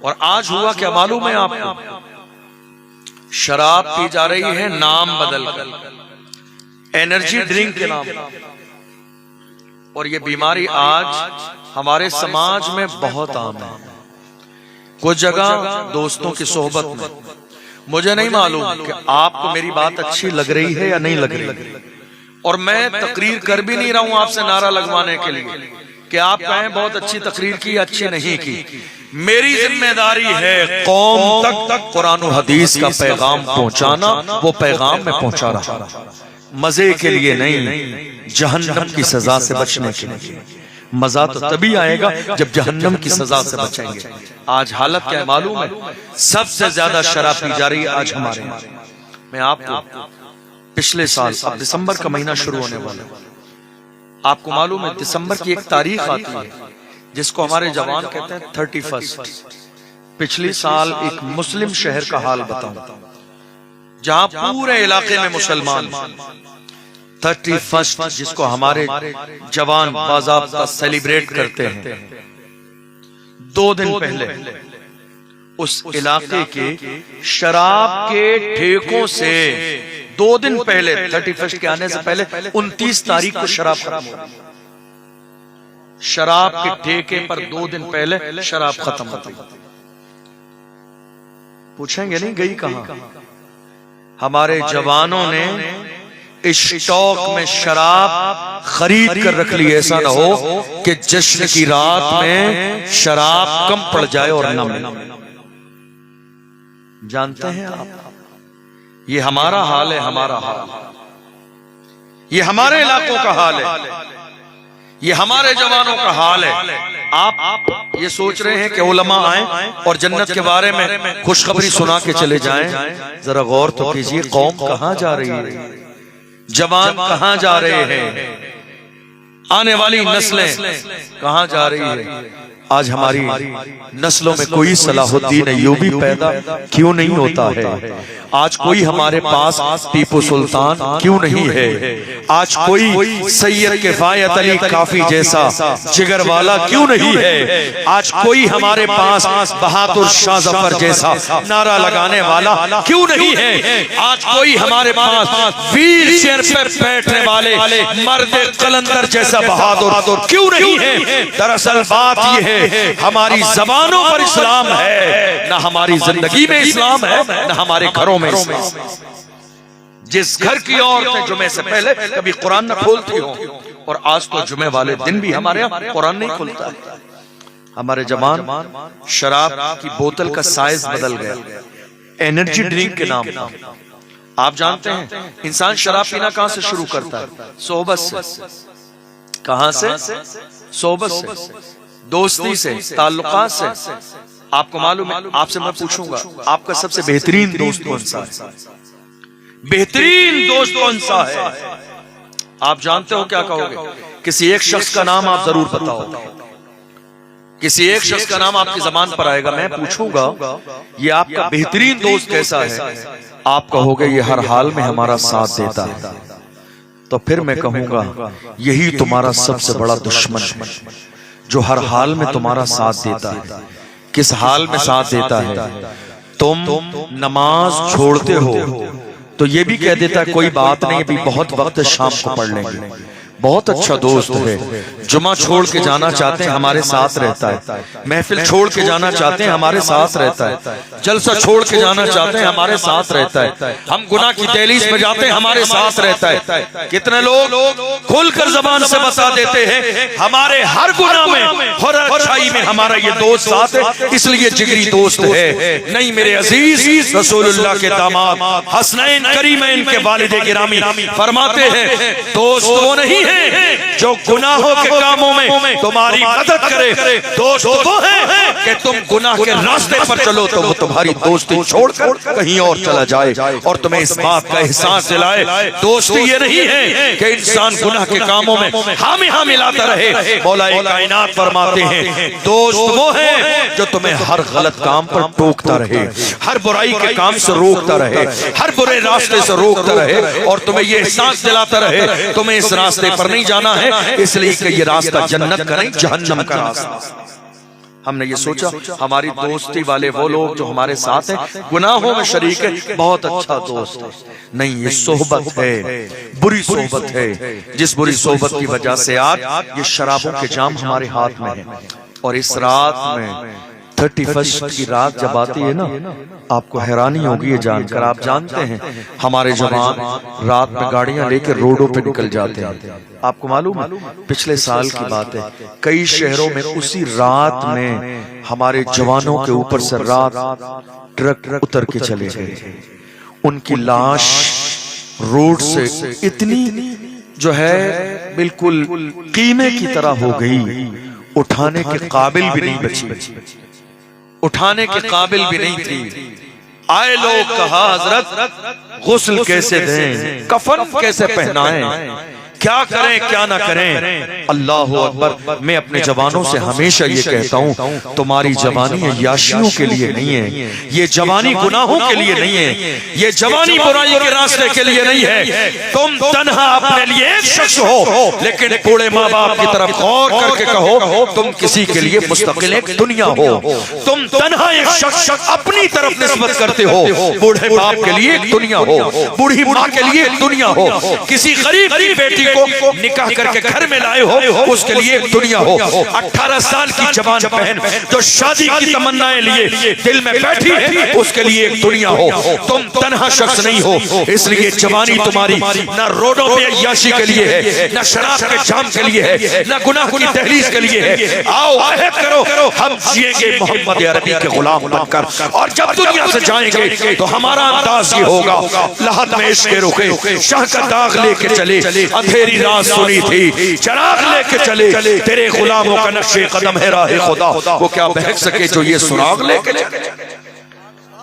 और आज हुआ क्या मालूम है आपको? शराब पी जा रही है नाम बदलकर, एनर्जी ड्रिंक के नाम, और ये बीमारी आज हमारे समाज में बहुत आम है। कुछ जगह दोस्तों की सोहबत में, मुझे नहीं मालूम कि आपको मेरी बात अच्छी लग रही है या नहीं लग रही, और मैं तकरीर कर भी नहीं रहा हूं आपसे नारा लगवाने के लिए कि आप कहें बहुत अच्छी तकरीर की, अच्छी नहीं की। मेरी जिम्मेदारी है कौम तक कुरान और हदीस का पैगाम पहुंचाना, वो पैगाम में पहुंचा रहा, मजे के लिए नहीं, जहन्नम की सजा से बचने के लिए। मजा तो तभी आएगा जब जहन्नम की सजा से बचेंगे। आज हालत क्या है मालूम है? सबसे ज्यादा शराब पी जा रही है आज हमारे यहाँ। मैं आपको पिछले साल, अब दिसंबर का महीना शुरू होने वाला है, आपको मालूम है दिसंबर की एक तारीख आती है जिसको हमारे जवान कहते हैं 31। पिछले साल एक मुस्लिम शहर का हाल बताऊं जहां पूरे इलाके में मुसलमान, 31 जिसको हमारे जवान बाज़ाब्ता सेलिब्रेट करते हैं, 2 दिन पहले उस इलाके के शराब के ठेकों से 2 दिन पहले, 31 के आने से पहले 29 तारीख को शराब खत्म हो, शराब के ठेके पर 2 दिन पहले शराब खत्म होती। पूछेंगे नहीं गई कहां? हमारे जवानों ने स्टॉक में शराब खरीद कर रख ली, ऐसा ना हो कि जश्न की रात में शराब कम पड़ जाए और न मिले। जानते हैं आप, ये हमारा हाल है, हमारा हाल, ये हमारे इलाकों का हाल है, ये हमारे जवानों का हाल है। आप ये सोच रहे हैं कि उलमा आए और जन्नत के बारे में खुशखबरी सुना के चले जाएं। जरा गौर तो कीजिए, कौम कहां जा रही है, जवान कहां जा रहे हैं। आने वाली नस्लें कहां जा रही है? आज हमारी नस्लों में कोई सलाहुद्दीन अय्यूबी पैदा क्यों नहीं होता है? आज कोई हमारे पास टीपू सुल्तान क्यों नहीं है? आज कोई सैयद किफायत अली काफी जैसा जिगर वाला क्यों नहीं है? आज कोई हमारे पास बहादुर शाह जफर जैसा नारा लगाने वाला क्यों नहीं है? आज कोई हमारे पास व्हील चेयर पर बैठने वाले मर्द कलंदर जैसा बहादुर क्यों नहीं है? दरअसल बात यह है, हमारी जबानों पर इस्लाम है, ना हमारी जिंदगी में इस्लाम है, ना हमारे घरों में इस्लाम। जिस घर की औरतें जुमे से पहले कभी कुरान न खोलती हो, और आज तो जुमे वाले दिन भी हमारे यहाँ कुरान नहीं खुलता। हमारे जवान शराब की बोतल का साइज बदल गया, एनर्जी ड्रिंक के नाम पर। आप जानते हैं इंसान शराब पीना कहां से शुरू करता है? सोहबत से। कहां से? सोहबत से, दोस्ती से, ताल्लुकात से। आपको मालूम है, आपसे मैं पूछूंगा आपका सबसे बेहतरीन दोस्त कौन सा है? बेहतरीन दोस्त कौन सा है? आप जानते हो क्या कहोगे? किसी एक शख्स का नाम आप जरूर बताओ। किसी एक शख्स का नाम आपकी जबान पर आएगा, मैं पूछूंगा ये आपका बेहतरीन दोस्त कैसा है? आप कहोगे ये हर हाल में हमारा साथ देता है। तो फिर मैं कहूंगा यही तुम्हारा सबसे बड़ा दुश्मन है, जो हर हाल में तुम्हारा साथ देता है। किस हाल में साथ देता है? तुम नमाज छोड़ते हो तो ये भी कह देता है कोई बात नहीं, अभी बहुत वक्त शाम को पढ़ लेंगे। बहुत अच्छा दोस्त है। जुमा छोड़ के जाना चाहते हैं, हमारे साथ रहता है। महफिल छोड़ के जाना चाहते हैं, हमारे साथ रहता है। जलसा छोड़ के जाना चाहते हैं, हमारे साथ रहता है। हम गुनाह की दहलीज में जाते हैं, हमारे साथ रहता है। कितने लोग खुलकर जबान से बता देते हैं हमारे हर गुनाह में, हर अच्छाई में हमारा ये दोस्त साथ है, इसलिए जिगरी दोस्त है। नहीं मेरे अजीज, रसूलुल्लाह के दामाद हसनैन करीमैन के वालिद गिरामी फरमाते हैं दोस्त वो नहीं जो गुनाहों के कामों में तुम्हारी मदद करे, दोस्त वो है कि तुम गुनाह के रास्ते पर चलो तो वो तुम्हारी दोस्ती छोड़कर कहीं और चला जाए और तुम्हें इस बात का एहसास दिलाए। दोस्ती ये नहीं है कि इंसान गुनाह के कामों में हामी हाँ मिलाता रहे। मौला कायनात फरमाते हैं दोस्त वो है जो तुम्हें हर गलत काम पर टोकता रहे, हर बुराई के काम से रोकता रहे, हर बुरे रास्ते से रोकता रहे और तुम्हें ये एहसास दिलाता रहे तुम्हें इस रास्ते पर नहीं जाना है, इसलिए कि ये रास्ता जन्नत का नहीं जहन्नम का रास्ता। हमने ये सोचा हमारी दोस्ती वाले वो लोग जो हमारे साथ हैं, गुनाहों में शरीक है, बहुत अच्छा दोस्त है। नहीं, ये सोहबत है, बुरी सोहबत है, जिस बुरी सोहबत की वजह से आज ये शराबों के जाम हमारे हाथ में है। और इस रात में 31 की रात जब आती है ना, आपको हैरानी होगी ये जानकर। आप जानते हैं हमारे जवान रात में गाड़ियां लेकर रोडों पे निकल जाते हैं। आपको मालूम है पिछले साल की बात है, कई शहरों में उसी रात में हमारे जवानों के ऊपर से रात ट्रक उतर के चले गए। उनकी लाश रोड से इतनी जो है बिल्कुल कीमे की तरह हो गई, उठाने के काबिल भी नहीं बची, उठाने के काबिल भी नहीं थी। आए लोग कहा हजरत गुस्ल कैसे दें, कफन कैसे पहनाएं, क्या करें क्या ना करें। अल्लाह अकबर। मैं अपने जवानों से हमेशा ये कहता हूँ तुम्हारी जवानी याशियों के लिए नहीं है, ये जवानी गुनाहों के लिए नहीं है, ये जवानी बुराई के रास्ते के लिए नहीं है। तुम तन्हा अपने लिए एक शख्स हो, लेकिन बूढ़े माँ बाप की तरफ गौर करके कहो तुम किसी के लिए मुस्तकिल एक दुनिया हो। तुम तन्हा एक शख्स अपनी तरफ निस्बत करते हो, बूढ़े बाप के लिए एक दुनिया हो, बूढ़ी माँ के लिए एक दुनिया हो, किसी गरीब की बेटी को निकाह करके घर में लाए हो उसके लिए एक दुनिया हो। 18 साल की जवान बहन जो शादी की तमन्नाएं लिए दिल में बैठी है उसके लिए एक दुनिया हो। तुम तन्हा शख्स नहीं हो, इसलिए जवानी तुम्हारी न रोडों पे अय्याशी के लिए है, न शराब के जाम के लिए है, न गुनाह की तहलीज के लिए है। आओ अहद करो हम जिएंगे मोहम्मद अरबी के गुलाम बनकर, और जब दुनिया से जाएंगे तो हमारा अंदाज ये होगा लहद में इश्क रुके शाह का दाग लेके चले, अंधेरी रात सुनी थी चराग लेके चले, तेरे गुलामों का नक्शे कदम है राहे खुदा, वो क्या बहक सके जो ये सुराग लेके चले।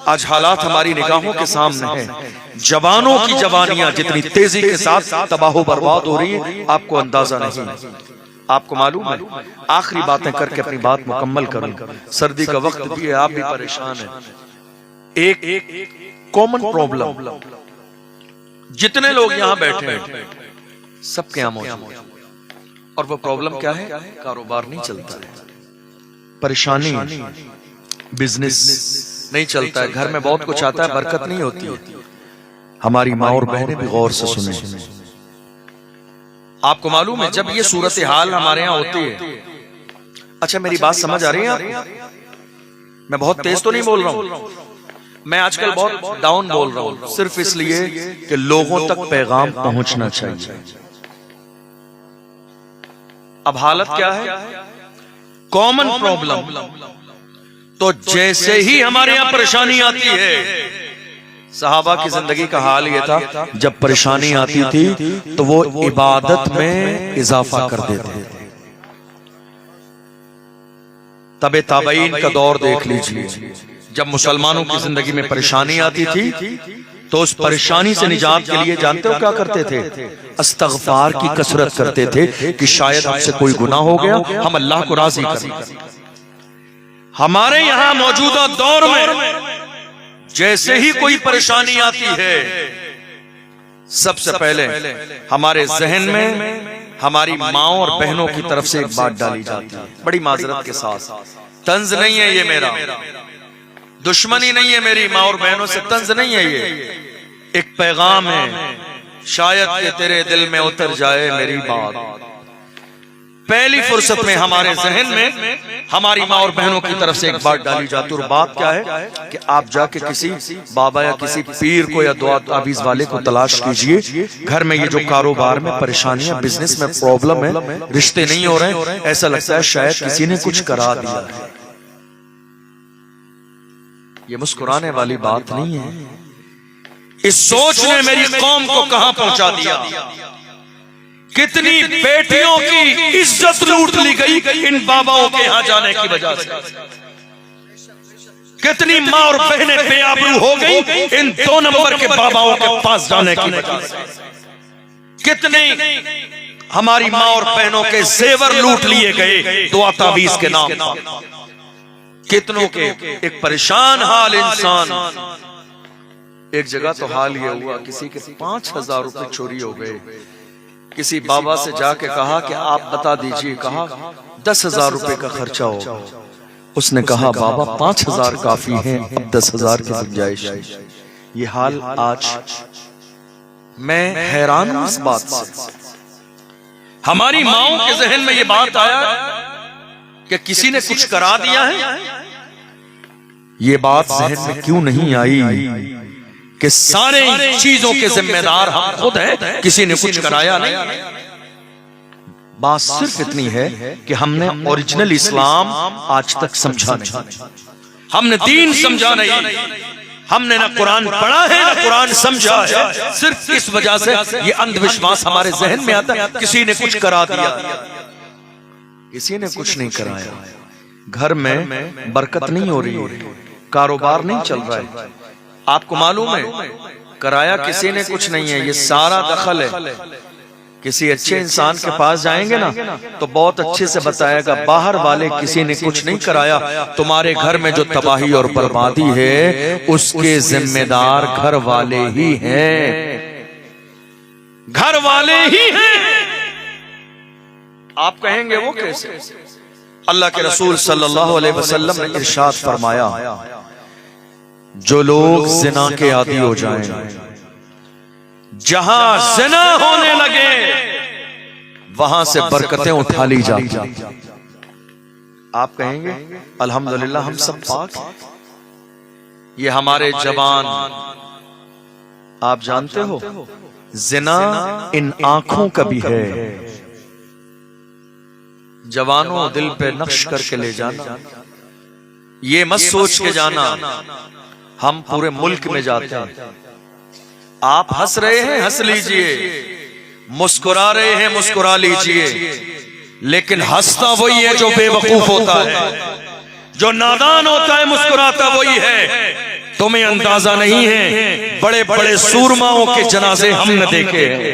आज हालात हमारी निगाहों के सामने हैं, जवानों की जवानियां जितनी तेजी के साथ तबाह बर्बाद हो रही है आपको अंदाजा नहीं। आपको मालूम है, आखिरी बातें करके अपनी बात मुकम्मल करूं, सर्दी का वक्त भी है, आप भी परेशान हैं। एक कॉमन प्रॉब्लम जितने लोग यहां बैठे हैं सबके यहां मौजूद है, और वो प्रॉब्लम क्या है? कारोबार नहीं चलता है, परेशानी, बिजनेस नहीं चलता है, घर में बहुत कुछ आता है, बरकत नहीं होती है। हमारी माँ और बहनें भी गौर से सुने। आपको मालूम है, जब ये सूरत हाल हमारे यहाँ होती है, अच्छा मेरी बात समझ आ रही है आपको? मैं बहुत तेज तो नहीं बोल रहा हूं, मैं आजकल बहुत डाउन बोल रहा हूं, सिर्फ इसलिए कि लोगों तक पैगाम पहुंचना चाहिए। अब हालत क्या है? कॉमन प्रॉब्लम, तो जैसे ही हमारे यहां परेशानी आती है, सहाबा की जिंदगी का हाल यह था, जब परेशानी आती थी तो वो इबादत में इजाफा कर देते थे। तबे ताबईन का दौर देख लीजिए, जब मुसलमानों की जिंदगी में परेशानी आती थी तो उस परेशानी से निजात के लिए जानते हो क्या करते थे? इस्तग़फ़ार की कसरत करते थे कि शायद हमसे कोई गुनाह हो गया, हम अल्लाह को राजी करें। हमारे यहां मौजूदा दौर में जैसे ही कोई परेशानी आती है, सबसे पहले हमारे जहन में हमारी माओ और बहनों की तरफ से एक बात डाली जाती है, बड़ी माजरत के साथ, तंज नहीं है ये मेरा, दुश्मनी नहीं है मेरी माँ और बहनों से, तंज नहीं है ये, एक पैगाम है, शायद कि तेरे दिल में उतर जाए मेरी बात। पहली फुर्सत में हमारे जहन में हमारी माँ और बहनों की तरफ से एक बात डाली जाती है, और बात क्या है कि आप जाके किसी बाबा या किसी पीर को या दुआ तावीज वाले को तलाश कीजिए, घर में ये जो कारोबार में परेशानियां, बिजनेस में प्रॉब्लम है, रिश्ते नहीं हो रहे, ऐसा लगता है शायद किसी ने कुछ करा दिया है। ये मुस्कुराने वाली बात नहीं है, इस सोच ने मेरी कौम को कहां पहुंचा दिया। कितनी बेटियों की इज्जत लूट ली गई इन बाबाओं के यहां जाने की वजह से, कितनी माँ और बहनें बेआबरू हो गई इन 2 नंबर के बाबाओं के पास जाने की वजह से, कितनी हमारी माँ और बहनों के जेवर लूट लिए गए दुआ तावीज के नाम पर, कितनों के एक परेशान हाल इंसान। एक जगह तो हाल ये हुआ, किसी के 5000 रुपए चोरी हो गए, किसी बाबा से जाके कहा कि आप बता दीजिए, कहा 10,000 रुपए का खर्चा होगा। उसने कहा बाबा 5,000 काफी है, अब 10,000 की गुंजाइश है। ये हाल आज मैं हैरान हूं इस बात से। हमारी माओं के जहन में ये बात आया कि किसी ने कुछ करा दिया है, ये बात जहन में क्यों नहीं आई कि सारे चीजों के जिम्मेदार हम खुद हैं, किसी ने कुछ कराया नहीं। बात सिर्फ इतनी है कि हमने ओरिजिनल इस्लाम आज तक समझा नहीं, हमने दीन समझा नहीं, हमने ना कुरान पढ़ा है ना कुरान समझा है। सिर्फ इस वजह से ये अंधविश्वास हमारे जहन में आता है, किसी ने कुछ करा दिया, किसी ने कुछ नहीं कराया, घर में बरकत नहीं हो रही है, कारोबार नहीं चल रहा है। आपको मालूम है कराया किसी ने कुछ नहीं है, ये सारा दखल है। किसी अच्छे इंसान के पास जाएंगे ना तो बहुत अच्छे से बताएगा, बाहर वाले किसी ने कुछ नहीं कराया, तुम्हारे घर में जो तबाही और बर्बादी है उसके जिम्मेदार घर वाले ही हैं, घर वाले ही हैं। आप कहेंगे वो कैसे? अल्लाह के रसूल सल्लल्लाहु अलैहि वसल्लम ने इरशाद फरमाया, जो लोग जिना के आदी हो जाएं, जहां जिना होने लगे वहां से बरकतें उठा ली जाती। आप कहेंगे अल्हम्दुलिल्लाह हम सब पाक हैं, ये हमारे जवान, आप जानते हो जिना इन आंखों का भी है। जवानों दिल पे नक्श करके ले जाना, ये मत सोच के जाना हम पूरे मुल्क में जाते हैं। आप हंस रहे हैं हंस लीजिए, मुस्कुरा रहे हैं मुस्कुरा लीजिए, लेकिन हंसता वही है जो बेवकूफ होता है, जो नादान होता है मुस्कुराता वही है। तुम्हें अंदाजा नहीं है, बड़े बड़े सूरमाओं के जनाजे हमने देखे हैं,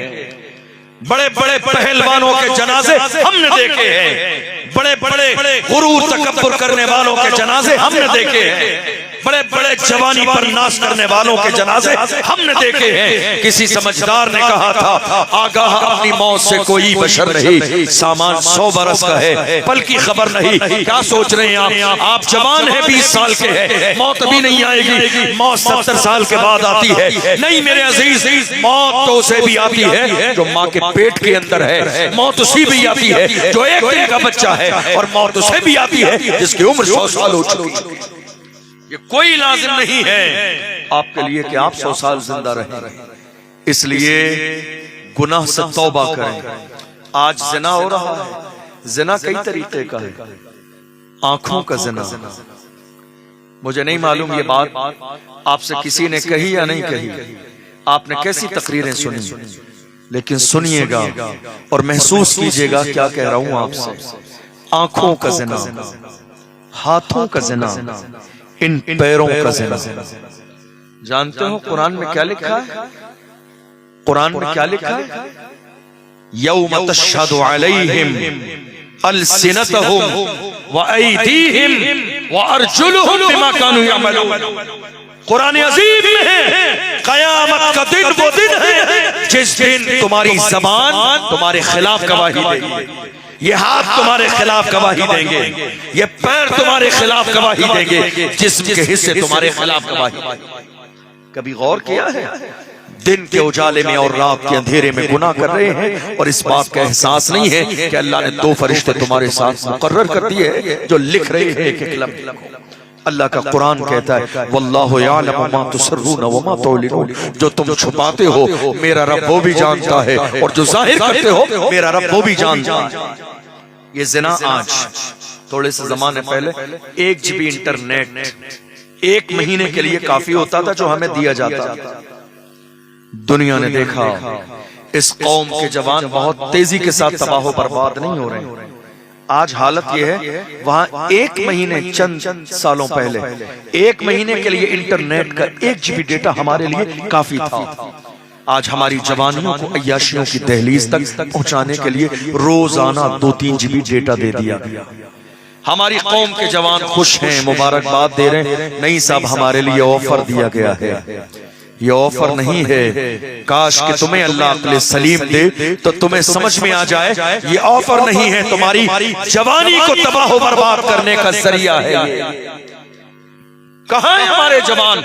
बड़े बड़े पहलवानों के जनाजे हमने देखे हैं, बड़े बड़े गुरूर तकब्बुर करने वालों के जनाजे हमने देखे हैं, बड़े बड़े जवानी पर नाश करने वालों के जनाजे हमने देखे हैं। किसी समझदार ने कहा था, आगाह अपनी मौत से कोई बशर नहीं, सामान 100 बरस का है, पल की खबर नहीं। क्या सोच रहे हैं आप जवान हैं, 20 साल के हैं, मौत भी नहीं आएगी, मौत 70 साल के बाद आती है। नहीं मेरे अजीज, मौत तो उसे भी आती है जो माँ के पेट के अंदर है, मौत उसी भी आती है जो एक दिन का बच्चा है, और मौत उसे भी आती है जिसकी उम्र 100 साल हो चुकी। ये कोई लाजिम नहीं है आपके लिए कि आप 100 साल जिंदा रहें। इसलिए गुनाह से तौबा करें। आज जिना हो रहा है, जिना कई तरीके का है। आंखों का जिना, मुझे नहीं मालूम ये बात आपसे किसी ने कही या नहीं कही, आपने कैसी तकरीरें सुनी, लेकिन सुनिएगा और महसूस कीजिएगा क्या कह रहा हूं आपसे। आंखों का जिना, हाथों का जिना, इन पैरों का जिना। जानते हो कुरान में क्या लिखा है? कुरान में क्या लिखा है? यौम तशहदु अलैहिम अलसिनतहुम व अयदीहिम व अर्जुलुहुम बिमा कानू यअमलून। कुरान अजीम में है, कयामत का दिन वो दिन है जिस दिन तुम्हारी जबान तुम्हारे खिलाफ गवाही देगी, ये हाथ तुम्हारे खिलाफ गवाही देंगे, ये पैर तुम्हारे खिलाफ गवाही देंगे, जिस्म के हिस्से तुम्हारे खिलाफ गवाही। कभी गौर किया है? दिन के उजाले में और रात के अंधेरे में गुनाह कर रहे हैं और इस बात का एहसास नहीं है कि अल्लाह ने 2 फरिश्ते तुम्हारे साथ मुकर्रर कर दिए हैं जो लिख रहे हैं एक एक लफ्ज़। अल्लाह का कुरान कहता है, वल्लाहु यअलमु मा तुसर्रून व मा तुअलिनून। जो तुम छुपाते हो मेरा रब वो भी जानता है, और जो जाहिर करते हो मेरा रब वो भी जानता है। ये जिना आज थोड़े से जमाने पहले 1 GB इंटरनेट 1 महीने के लिए काफी होता था जो हमें दिया जाता था। दुनिया ने देखा इस कौम के जवान बहुत तेजी के साथ तबाह बर्बाद नहीं हो रहे। आज हालत यह है, वहां 1 महीने चंद सालों पहले 1 महीने के लिए इंटरनेट का 1 GB डेटा हमारे लिए काफी था। आज हमारी जवानियों को अय्याशियों की दहलीज तक पहुंचाने के लिए रोजाना 2-3 GB डेटा दे दिया गया। हमारी कौम के जवान खुश हैं, मुबारकबाद दे रहे हैं। नहीं साहब, हमारे लिए ऑफर दिया गया है। ये ऑफर नहीं है। काश कि तुम्हें अल्लाह अक्ल सलीम दे तो तुम्हें समझ में आ जाए ये ऑफर नहीं है, तुम्हारी जवानी को तबाह बर्बाद करने का जरिया है। कहां है हमारे जवान?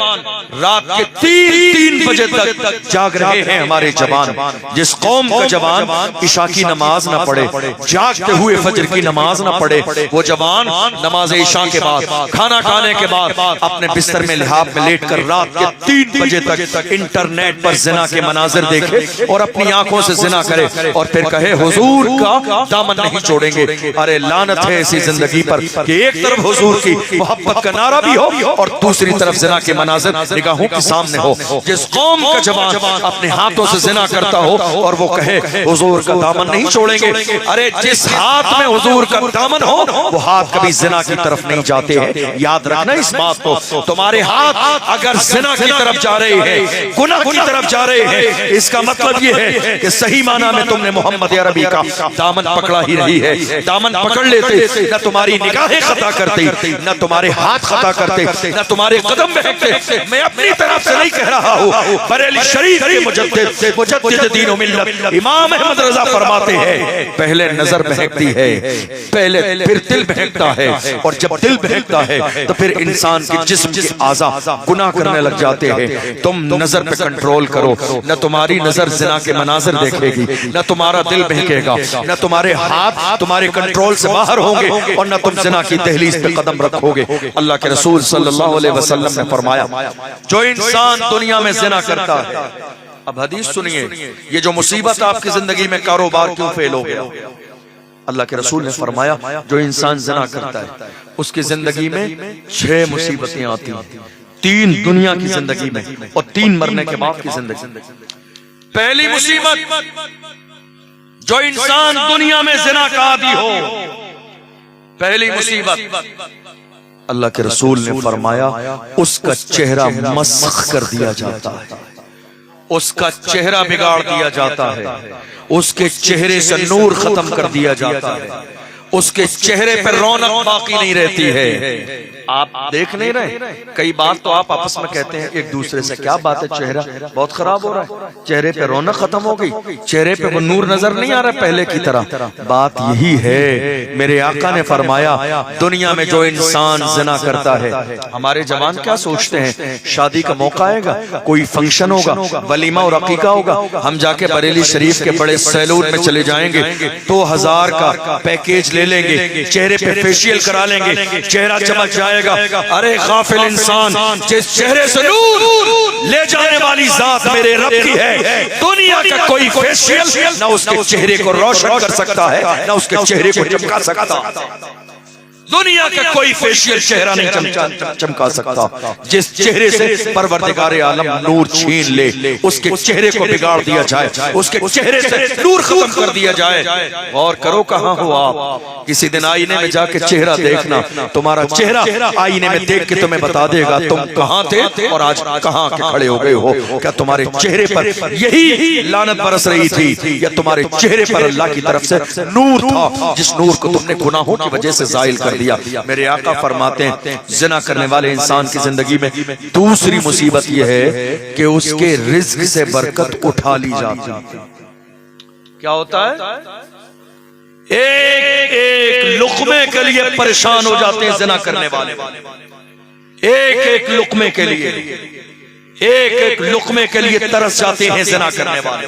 रात के 3 बजे तक जाग रहे हैं हमारे जवान। जिस कौम का जवान इशा की नमाज ना पढ़े, जागते हुए फजर की नमाज ना पढ़े, वो जवान नमाज इशा के बाद, खाना खाने के बाद अपने बिस्तर में लिहाफ में लेटकर रात के 3 बजे तक इंटरनेट पर जिना के मनाजिर देखे और अपनी आंखों से जिना करे और फिर कहे हुजूर का दामन नहीं छोड़ेंगे। अरे लानत है ऐसी जिंदगी पर कि एक तरफ हुजूर की मोहब्बत का नारा भी हो और दूसरी तरफ जिना के मनाजिर निगाहों के सामने हो। जिस कौम का जवान अपने हाथों से जिना करता हो और वो कहे हुजूर का दामन नहीं छोड़ेंगे, अरे जिस हाथ में हुजूर का दामन हो वो हाथ कभी जिना की तरफ नहीं जाते हैं। याद रखना इस बात को। तुम्हारे हाथ अगर जिना की तरफ जा रहे हैं, गुनाह की तरफ जा रहे हैं, इसका मतलब ये है कि सही माना में तुमने मोहम्मद अरबी का दामन पकड़ा ही नहीं है। दामन पकड़ लेते न तुम्हारी निगाहें खता करती, न तुम्हारे हाथ खता करते, न तुम्हारे कदम बहकते। मैं अपनी तरफ से नहीं कह रहा हूँ, बरेली शरीफ के मुजद्दिद दीन व मिल्लत इमाम अहमद रजा फरमाते हैं, पहले नजर बहकती है, पहले फिर दिल बहकता है, और जब दिल बहकता है तो फिर इंसान के जिस्म के आज़ा गुनाह करने लग जाते हैं। तुम नजर पे कंट्रोल करो, न तुम्हारी नजर जिना के मनाजिर देखेगी, न तुम्हारा दिल बहकेगा, न तुम्हारे हाथ तुम्हारे कंट्रोल से बाहर होंगे, और न तुम जिना की दहलीज पे कदम रखोगे। अल्लाह के रसूल सल्लल्लाहु अलैहि वसल्लम ने फरमाया, जो इंसान दुनिया में जिना करता है, अब हदीस सुनिए, ये जो मुसीबत आपकी जिंदगी में कारोबार क्यों फेल हो गया, अल्लाह के रसूल ने फरमाया जो इंसान जिना करता है उसकी जिंदगी में 6 मुसीबतें आती हैं, 3 दुनिया की जिंदगी में और 3 मरने के बाद की जिंदगी। पहली मुसीबत, जो इंसान दुनिया में जिना का आदी हो, पहली मुसीबत अल्लाह के रसूल ने फरमाया उसका चेहरा मस्ख कर दिया जाता है। उसका चेहरा बिगाड़ दिया जाता है, उसके चेहरे से नूर खत्म कर दिया जाता है, उसके चेहरे पर रौनक बाकी नहीं रहती है। आप देख नहीं रहे, कई बार तो आप आपस में कहते हैं एक दूसरे से, क्या बात है चेहरा बहुत खराब हो रहा है, चेहरे पे रौनक खत्म हो गई, चेहरे पे वो नूर नजर नहीं आ रहा पहले की तरह। बात यही है, मेरे आका ने फरमाया दुनिया में जो इंसान ज़िना करता है, हमारे जवान क्या सोचते हैं, शादी का मौका आएगा, कोई फंक्शन होगा, वलीमा और अकीका होगा, हम जाके बरेली शरीफ के बड़े सैलून में चले जाएंगे, 2000 का पैकेज ले लेंगे, चेहरे पे फेशियल करा लेंगे, चेहरा चमक जाएगा। अरे गाफिल इंसान, जिस चेहरे से नूर ले जाने वाली जात मेरे रब की है, दुनिया का कोई फेशियल ना उसके चेहरे को रोशन कर सकता है, ना उसके चेहरे को चमका सकता। दुनिया का कोई फेशियल चेहरा नहीं चमका सकता। जिस चेहरे से परवरदिगारे आलम नूर छीन ले, उसके चेहरे को बिगाड़ दिया जाए, उसके चेहरे से नूर खत्म कर दिया जाए। और करो कहाँ हो आप, किसी दिन आईने में जाके चेहरा देखना, तुम्हारा चेहरा आईने में देख के तुम्हें बता देगा तुम कहाँ थे और आज कहाँ के खड़े हो गए हो। क्या तुम्हारे चेहरे पर यही लानत बरस रही थी, या तुम्हारे चेहरे पर अल्लाह की तरफ से नूर था, जिस नूर को तुमने गुनाहों की वजह से जायल कर दिया। मेरे आका फरमाते हैं ज़िना करने वाले इंसान की जिंदगी में दूसरी मुसीबत यह है कि उसके रिज़्क से बरकत उठा ली जाती है। क्या होता है, एक एक लुक़मे के लिए परेशान हो जाते हैं ज़िना करने वाले, एक एक लुक़मे के लिए, एक एक लुक़मे के लिए तरस जाते हैं ज़िना करने वाले,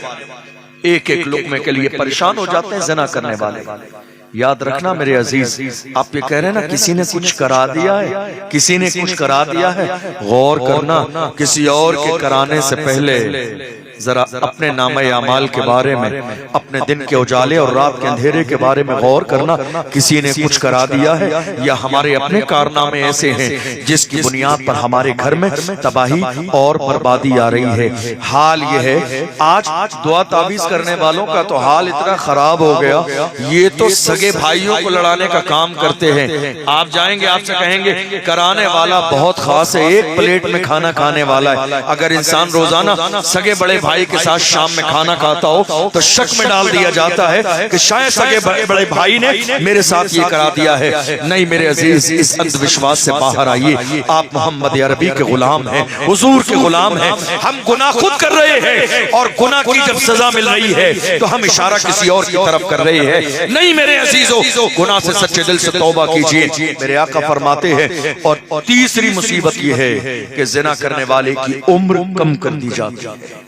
एक एक लुक़मे के लिए परेशान हो जाते हैं ज़िना करने वाले। याद रखना मेरे अजीज, आप ये कह रहे हैं ना किसी ने कुछ करा दिया है, किसी ने कुछ करा दिया है, गौर करना किसी और के कराने से पहले जरा अपने नामे अमाल के बारे में, अपने दिन के उजाले और रात के अंधेरे के बारे में गौर करना। किसी ने कुछ करा दिया है या हमारे अपने कारनामे ऐसे हैं जिसकी बुनियाद पर हमारे घर में तबाही और बर्बादी आ रही है। हाल ये है, आज दुआ तावीज करने वालों का तो हाल इतना खराब हो गया, ये तो सगे भाइयों को लड़ाने का काम करते हैं। आप जाएंगे, आपसे कहेंगे कराने वाला बहुत खास है, एक प्लेट में खाना खाने वाला है। अगर इंसान रोजाना सगे बड़े भाई के साथ शाम में खाना खाता हो तो शक में डाल दिया जाता है कि शायद सगे बड़े भाई ने मेरे साथ ये करा दिया है। नहीं मेरे अजीज, इस अंधविश्वास से बाहर आइए। आप मोहम्मद अरबी के गुलाम हैं, हुजूर के गुलाम हैं। हम गुनाह खुद कर रहे हैं और गुनाह की जब सजा मिल रही है तो हम इशारा किसी और की तरफ कर रहे हैं। नहीं मेरे अजीजों, गुनाह से सच्चे दिल से तौबा कीजिए, मेरे आका फरमाते हैं। और तीसरी मुसीबत ये है कि ज़िना करने वाले की उम्र कम कर दी जाती है,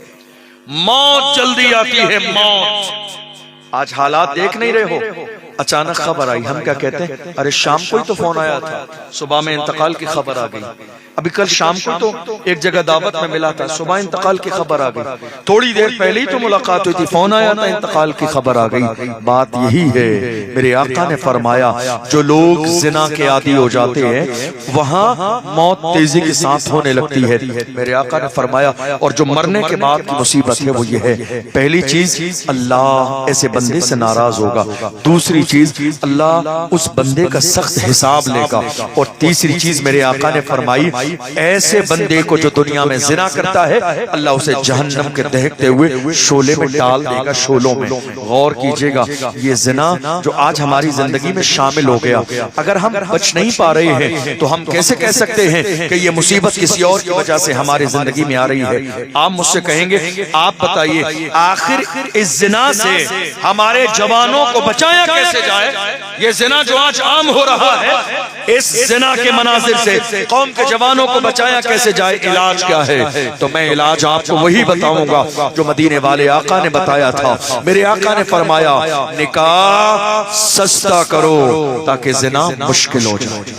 मौत जल्दी आती है, मौत। आज हालात देख नहीं रहे हो, अचानक खबर आई, हम क्या कहते हैं, अरे शाम को ही तो फोन आया था, सुबह में इंतकाल की खबर आ गई। अभी कल शाम को तो एक जगह दावत में मिला था, सुबह इंतकाल की खबर आ गई। थोड़ी देर पहले ही तो मुलाकात हुई थी, फोन आया था, इंतकाल की खबर आ गई। बात यही है, मेरे आका ने फरमाया जो लोग ज़िना के आदी हो जाते हैं वहाँ मौत तेजी के साथ होने लगती है। मेरे आका ने फरमाया और जो मरने के बाद की मुसीबत है वो ये है, पहली चीज अल्लाह ऐसे बंदे से नाराज होगा, दूसरी चीज अल्लाह उस बंदे का सख्त हिसाब लेगा, और तीसरी चीज मेरे आका ने फरमाई ऐसे बंदे को जो दुनिया में ज़िना करता है अल्लाह उसे जहन्नम के दहकते हुए शोले में डाल देगा, शोलों में। गौर कीजिएगा, ये ज़िना जो आज हमारी जिंदगी में शामिल हो गया, अगर हम बच नहीं पा रहे हैं तो हम कैसे कह सकते हैं कि ये मुसीबत किसी और की वजह से हमारी जिंदगी में आ रही है। आप मुझसे कहेंगे, आप बताइए आखिर इस ज़िना से हमारे जवानों को बचाया कैसे जाए? ये ज़िना जो आज आम हो रहा है, इस ज़िना के मनाजिर से कौम के जवानों को बचाया कैसे जाए? इलाज क्या है? तो मैं इलाज आपको वही बताऊंगा जो मदीने वाले आका ने बताया था। मेरे आका ने फरमाया निकाह सस्ता करो ताकि ज़िना मुश्किल हो जाए।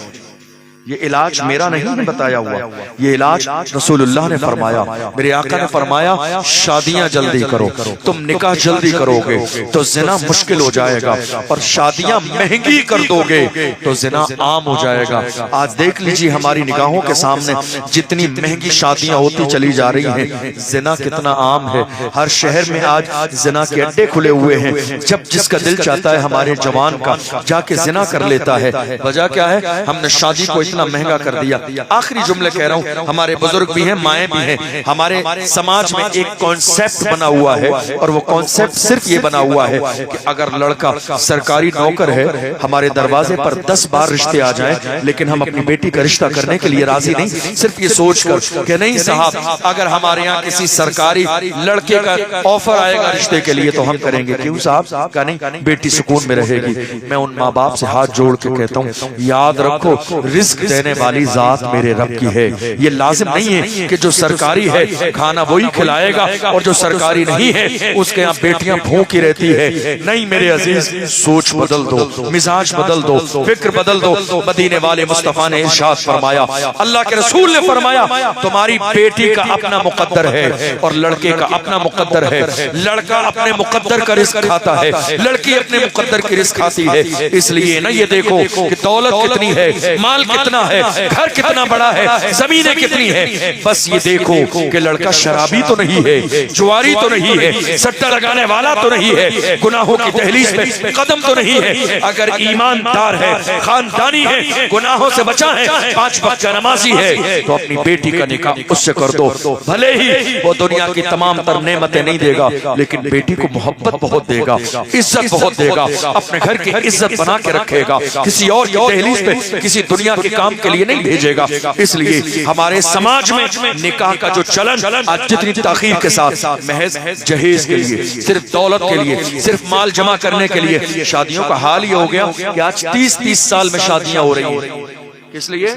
ये इलाज मेरा नहीं बताया हुआ, ये इलाज रसूलुल्लाह ने फरमाया। मेरे आका ने फरमाया शादियां जल्दी करो, तुम निकाह जल्दी करोगे तो ज़िना मुश्किल हो जाएगा, और शादियां महंगी कर दोगे तो ज़िना आम हो जाएगा। आज देख लीजिए हमारी निगाहों के सामने जितनी महंगी शादियां होती चली जा रही हैं, ज़िना कितना आम है। हर शहर में आज ज़िना के अड्डे खुले हुए हैं, जब जिसका दिल चाहता है हमारे जवान का जाके ज़िना कर लेता है। वजह क्या है? हमने शादी को इतना महंगा कर दिया। आखिरी जुमले कह रहा हूँ, हमारे बुजुर्ग भी हैं, माएँ भी हैं, हमारे समाज में एक कॉन्सेप्ट बना हुआ है और वो कॉन्सेप्ट सिर्फ ये बना हुआ है कि अगर लड़का सरकारी नौकर है, हमारे दरवाजे पर 10 बार रिश्ते आ जाएं, लेकिन हम अपनी बेटी का रिश्ता करने के लिए राजी नहीं, सिर्फ ये सोचकर कि नहीं साहब अगर हमारे यहाँ किसी सरकारी लड़के का ऑफर आएगा रिश्ते के लिए तो हम करेंगे। क्यों साहब? का नहीं, बेटी सुकून में रहेगी। मैं उन माँ बाप से हाथ जोड़ के कहता हूँ, याद रखो रिस्क देने वाली जात मेरे रब की है। ये लाजिम नहीं है कि जो सरकारी है खाना वही खिलाएगा और जो सरकारी नहीं है उसके यहाँ बेटियां भूखी रहती है। नहीं मेरे अजीज, सोच बदल दो, मिजाज बदल दो, फिक्र बदल दो। मदीने वाले मुस्तफा ने इरशाद फरमाया, अल्लाह के रसूल ने फरमाया, तुम्हारी बेटी का अपना मुकद्दर है और लड़के का अपना मुकद्दर है। लड़का अपने मुकद्दर का रिस्क खाता है, लड़की अपने मुकद्दर की रिस्क खाती है। इसलिए ना ये देखो कि दौलत कितनी है, माल कितना है, घर कितना बड़ा है, जमीनें कितनी है, बस ये देखो कि लड़का शराबी तो नहीं है, जुआरी तो नहीं है, सट्टा लगाने वाला तो नहीं है, गुनाहों की दहलीज पे कदम तो नहीं है। अगर ईमानदार है, खानदानी है, गुनाहों से बचा है, 5 वक्त का नमाजी है, तो अपनी बेटी का निकाह उससे कर दो। भले ही वो दुनिया की तमाम तर नेमतें नहीं देगा, लेकिन बेटी को मोहब्बत बहुत देगा, इज्जत बहुत देगा, अपने घर की इज्जत बना के रखेगा, किसी और की दहलीज पे किसी दुनिया के काम के लिए नहीं भेजेगा। इसलिए हमारे समाज में निकाह का जो चलन आज जितनी ताखीर के साथ महज जहेज के लिए, सिर्फ दौलत के लिए, सिर्फ माल जमा करने के लिए शादियों का हाल ये हो गया कि आज 30-30 साल में शादियां हो रही हैं। किस लिए?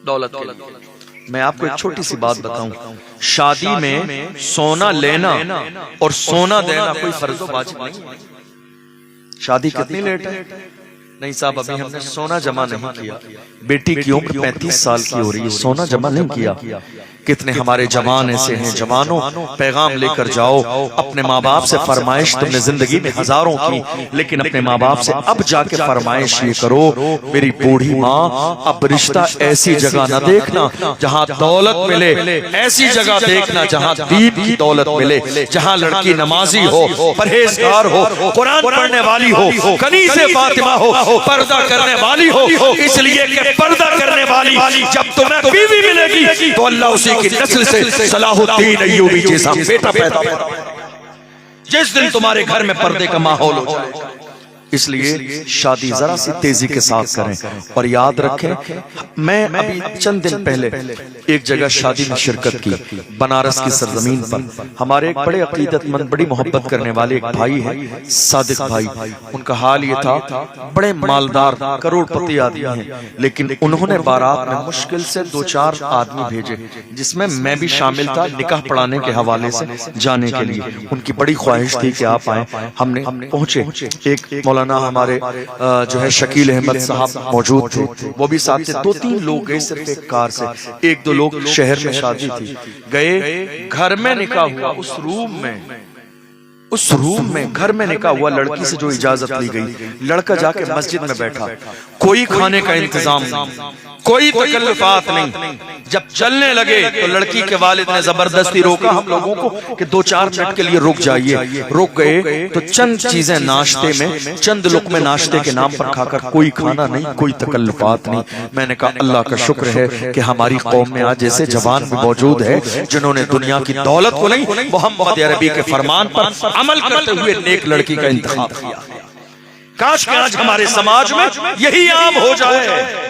दौलत के लिए। मैं आपको एक छोटी सी बात बताऊं, शादी में सोना लेना और सोना देना कोई फर्ज वाजिब नहीं। शादी कितनी लेट है? नहीं साहब अभी हमने सोना जमा नहीं किया, बेटी की उम्र 35 साल की हो रही है, सोना जमा नहीं किया। कितने हमारे जवान ऐसे हैं, जवानों पैगाम लेकर जाओ, अपने माँ बाप से फरमाइश तुमने जिंदगी में हजारों की, लेकिन अपने माँ बाप से अब जाके फरमाइश ये करो, मेरी बूढ़ी माँ अब रिश्ता ऐसी जगह न देखना जहाँ दौलत मिले, ऐसी जगह देखना जहाँ दीन की दौलत मिले, जहाँ लड़की नमाजी हो, परहेजगार हो, कुरान पढ़ने वाली हो, कनीज़े फातिमा हो, पर्दा करने वाली हो। इसलिए कि पर्दा करने वाली जब तुम्हें बीवी मिलेगी तो अल्लाह उसी की नस्ल से सलाहुद्दीन अय्यूबी जैसा बेटा पैदा करेगा, जिस दिन तुम्हारे घर में पर्दे का माहौल हो जाए। इसलिए शादी जरा सी तेजी के साथ करें और याद रखें, मैं अभी चंद दिन पहले एक जगह शादी में शिरकत की, बनारस की सरजमीन पर। हमारे एक बड़े अकीदतमंद, बड़ी मोहब्बत करने वाले एक भाई है, सादिक भाई। उनका हाल ये था, बड़े मालदार करोड़पति आदमी हैं, लेकिन उन्होंने बारात में मुश्किल से 2-4 आदमी भेजे, जिसमें मैं भी शामिल था, निकाह पढ़ाने के हवाले से जाने के लिए। उनकी बड़ी ख्वाहिश थी कि आप आए। हमने पहुंचे, एक मौलाना हमारे जो है शकील अहमद साहब मौजूद थे, वो भी साथ थे। 2-3 लोग गए सिर्फ एक कार से, 1-2 लोग शहर में शादी थी, गए। घर में निकाह हुआ, उस रूम में घर में निकाह हुआ। लड़की से जो इजाजत ली गई, लड़का जाके मस्जिद में बैठा, कोई खाने का इंतजाम नहीं, कोई तकल्लुफात नहीं। जब चलने लगे तो लड़की के वालिद ने जबरदस्ती रोका हम लोगों को कि 2-4 मिनट के लिए रुक जाइए। रुक गए तो चंद चीजें नाश्ते में, चंद लुक़्मे नाश्ते के नाम पर खाकर, कोई खाना नहीं, कोई तकल्लुफात नहीं। मैंने कहा अल्लाह का शुक्र है कि हमारी कौम में आज ऐसे जवान भी मौजूद है जिन्होंने दुनिया की दौलत को नहीं, मोहम्मद अरबी के फरमान पर अमल करते हुए नेक लड़की का इंतखाब किया। काश कि आज हमारे समाज में यही आम हो जाए।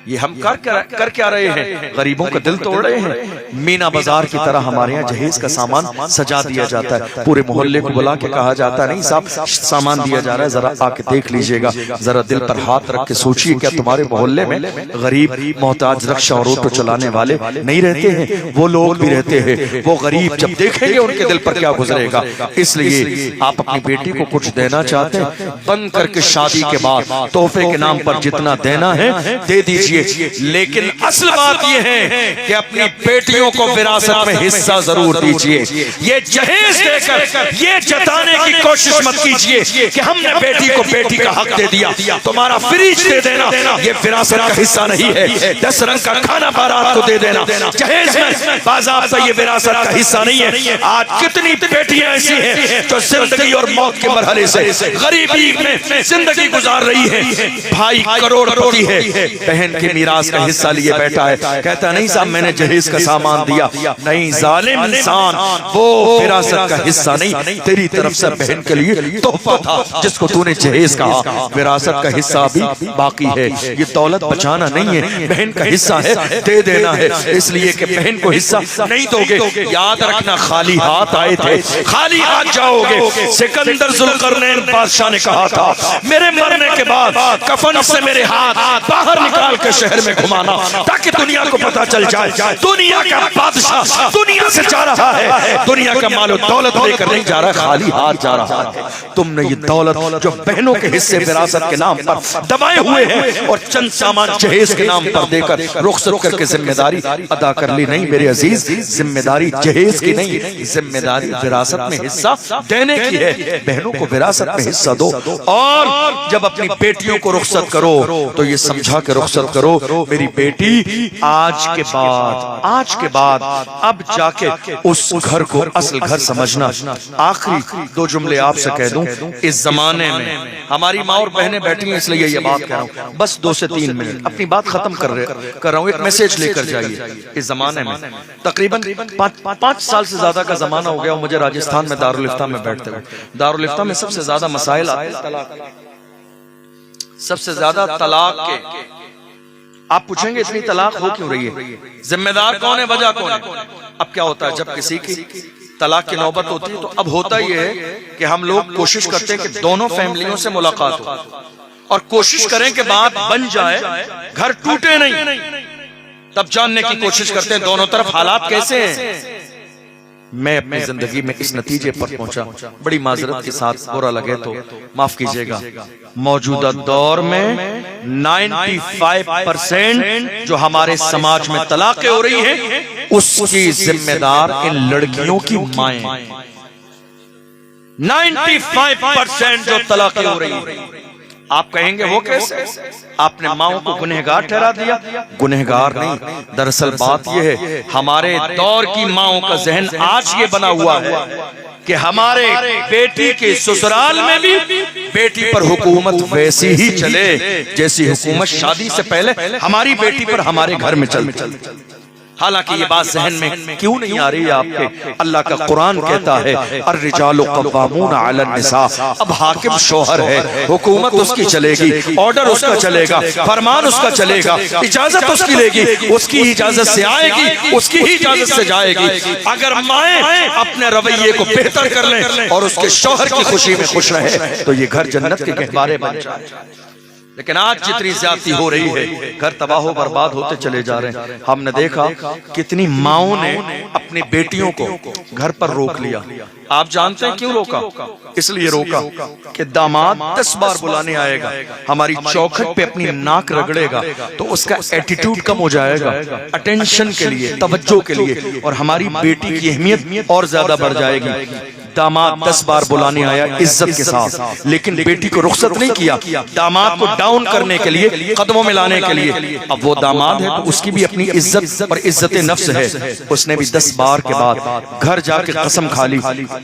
ये हम कर क्या रहे हैं? गरीबों का दिल तोड़ रहे हैं। मीना बाजार की तरह हमारे यहाँ जहेज का सामान सजा दिया जाता है, पूरे मोहल्ले को बुला के कहा जाता है, नहीं साहब सामान दिया जा रहा है, जरा आके देख लीजिएगा। जरा दिल पर हाथ रख के सोचिए, क्या तुम्हारे मोहल्ले में गरीब मोहताज रक्षा और ऑटो चलाने वाले नहीं रहते हैं? वो लोग भी रहते हैं। वो गरीब जब देखेंगे उनके दिल पर क्या गुजरेगा। इसलिए आप अपनी बेटी को कुछ देना चाहते हैं, बंद करके शादी के बाद तोहफे के नाम पर जितना देना है दे दीजिए, लेकिन असल बात यह है कि अपनी बेटियों को विरासत में हिस्सा जरूर दीजिए। ये जहेज देकर ये जताने की कोशिश मत कीजिए कि हमने बेटी को बेटी का हक दे दिया। तुम्हारा फ्रिज दे देना ये विरासत का हिस्सा नहीं है। 10 रंग का खाना बारात को दे देना जहेज में बाज़ाब्ता ये विरासत का हिस्सा नहीं है। आज कितनी बेटियां ऐसी हैं जो जिंदगी और मौत के मरहले से गरीबी में जिंदगी गुजार रही है। भाई करोड़पति है, बहन के की मीरास का हिस्सा लिए बैठा है, कहता नहीं साहब मैंने जहेज का सामान दिया, नहीं जालिम इंसान, वो विरासत का हिस्सा नहीं, तेरी तरफ से बहन के लिए तोहफा था जिसको तूने जहेज कहा। विरासत का हिस्सा भी बाकी है, ये दौलत बचाना नहीं है, बहन का हिस्सा है, दे देना है, इसलिए कि बहन को हिस्सा नहीं दोगे, याद रखना खाली हाथ आए थे, खाली हाथ जाओगे। सिकंदर जुल्करनैन बादशाह ने कहा था मेरे मरने के बाद कफन से मेरे हाथ बाहर निकाल के शहर में घुमाना, ताकि दुनिया को पता चल जाए दुनिया का बादशाह दुनिया से जा रहा है, दुनिया का मालो दौलत लेकर नहीं जा रहा, खाली हाथ जा रहा है। तुमने ये दौलत जो बहनों के हिस्से विरासत के नाम पर दबाए हुए हैं और चंद सामान जहेज के नाम पर देकर रुखसत करके जिम्मेदारी अदा कर ली। नहीं मेरे अजीज, जिम्मेदारी जहेज की नहीं, जिम्मेदारी विरासत में हिस्सा देने की है। बहनों को विरासत में हिस्सा दो, और जब अपनी बेटियों को रुखसत करो तो ये समझा के रुखसत करो मेरी बेटी आज के बाद अब जाके उस घर को असल घर समझना। आखिरी दो जुमले आपसे कह दूं, इस जमाने में हमारी माँ और बहनें बैठी हैं इसलिए ये बात कह रहा हूँ, बस 2 से 3 मिनट अपनी बात खत्म कर रहा हूँ, एक मैसेज लेकर जाइए। इस जमाने में तकरीबन 5 साल से ज्यादा का जमाना हो गया मुझे राजस्थान में दारुल इफ्ता में बैठते हुए। दारुल इफ्ता में सबसे ज्यादा मसाइल आते हैं तलाक, सबसे ज्यादा तलाक के। आप पूछेंगे इतनी तलाक हो क्यों रही है, जिम्मेदार कौन है, वजह कौन है? अब क्या होता है जब किसी की तलाक की नौबत होती है तो अब होता यह है कि हम लोग कोशिश करते हैं कि दोनों फैमिलियों से मुलाकात हो और कोशिश करें कि बात बन जाए, घर टूटे नहीं, तब जानने की कोशिश करते हैं दोनों तरफ हालात कैसे हैं। मैं अपनी जिंदगी में इस नतीजे पर पहुंचा, बड़ी माजरत के साथ, बुरा लगे तो माफ कीजिएगा, मौजूदा दौर में 95% जो हमारे समाज में तलाकें हो रही हैं उसकी जिम्मेदार इन लड़कियों की माएं। 95% जो तलाकें हो रही हैं, आप कहेंगे वो कैसे? आपने माओ को गुनहगार ठहरा दिया, गुनहगार नहीं, दरअसल बात यह है हमारे दौर की माओ का जहन आज ये बना हुआ है कि हमारे बेटी के ससुराल में भी बेटी पर हुकूमत वैसी ही चले जैसी हुकूमत शादी से पहले हमारी बेटी पर हमारे घर में चलती। हालांकि ये बात जहन में क्यों नहीं आ रही है आपके? अल्लाह का कुरान कहता है अर्रिजालु क़व्वामूना अलन निसा। अब हाकिम शौहर है, हुकूमत उसकी चलेगी, ऑर्डर उसका चलेगा, फरमान उसका चलेगा, इजाजत उसकी लेगी, उसकी इजाजत से आएगी, उसकी ही इजाजत से जाएगी। अगर माएं अपने रवैये को बेहतर कर लें और उसके शौहर की खुशी में खुश रहे तो ये घर जन्नत के गहवारे बन जाए। लेकिन आज जितनी ज्यादती हो रही है, घर तबाह बर्बाद होते चले जा रहे हैं। हमने देखा कितनी माओं ने अपनी बेटियों को घर पर रोक लिया। आप जानते हैं क्यों रोका? इसलिए रोका कि दामाद 10 बार बुलाने आएगा, हमारी चौखट पे अपनी नाक रगड़ेगा तो उसका एटीट्यूड कम हो जाएगा, अटेंशन के लिए, तवज्जो के लिए, और हमारी बेटी की अहमियत और ज्यादा बढ़ जाएगी। दामाद 10 बार बुलाने आया इज्जत के साथ, लेकिन बेटी को रुखसत नहीं किया, दामाद को डाउन करने के लिए, कदमों में लाने के लिए। अब वो दामाद है तो उसकी भी अपनी इज्जत और इज्जत नफ्स है, उसने भी 10 बार के बाद घर जाके कसम खा ली,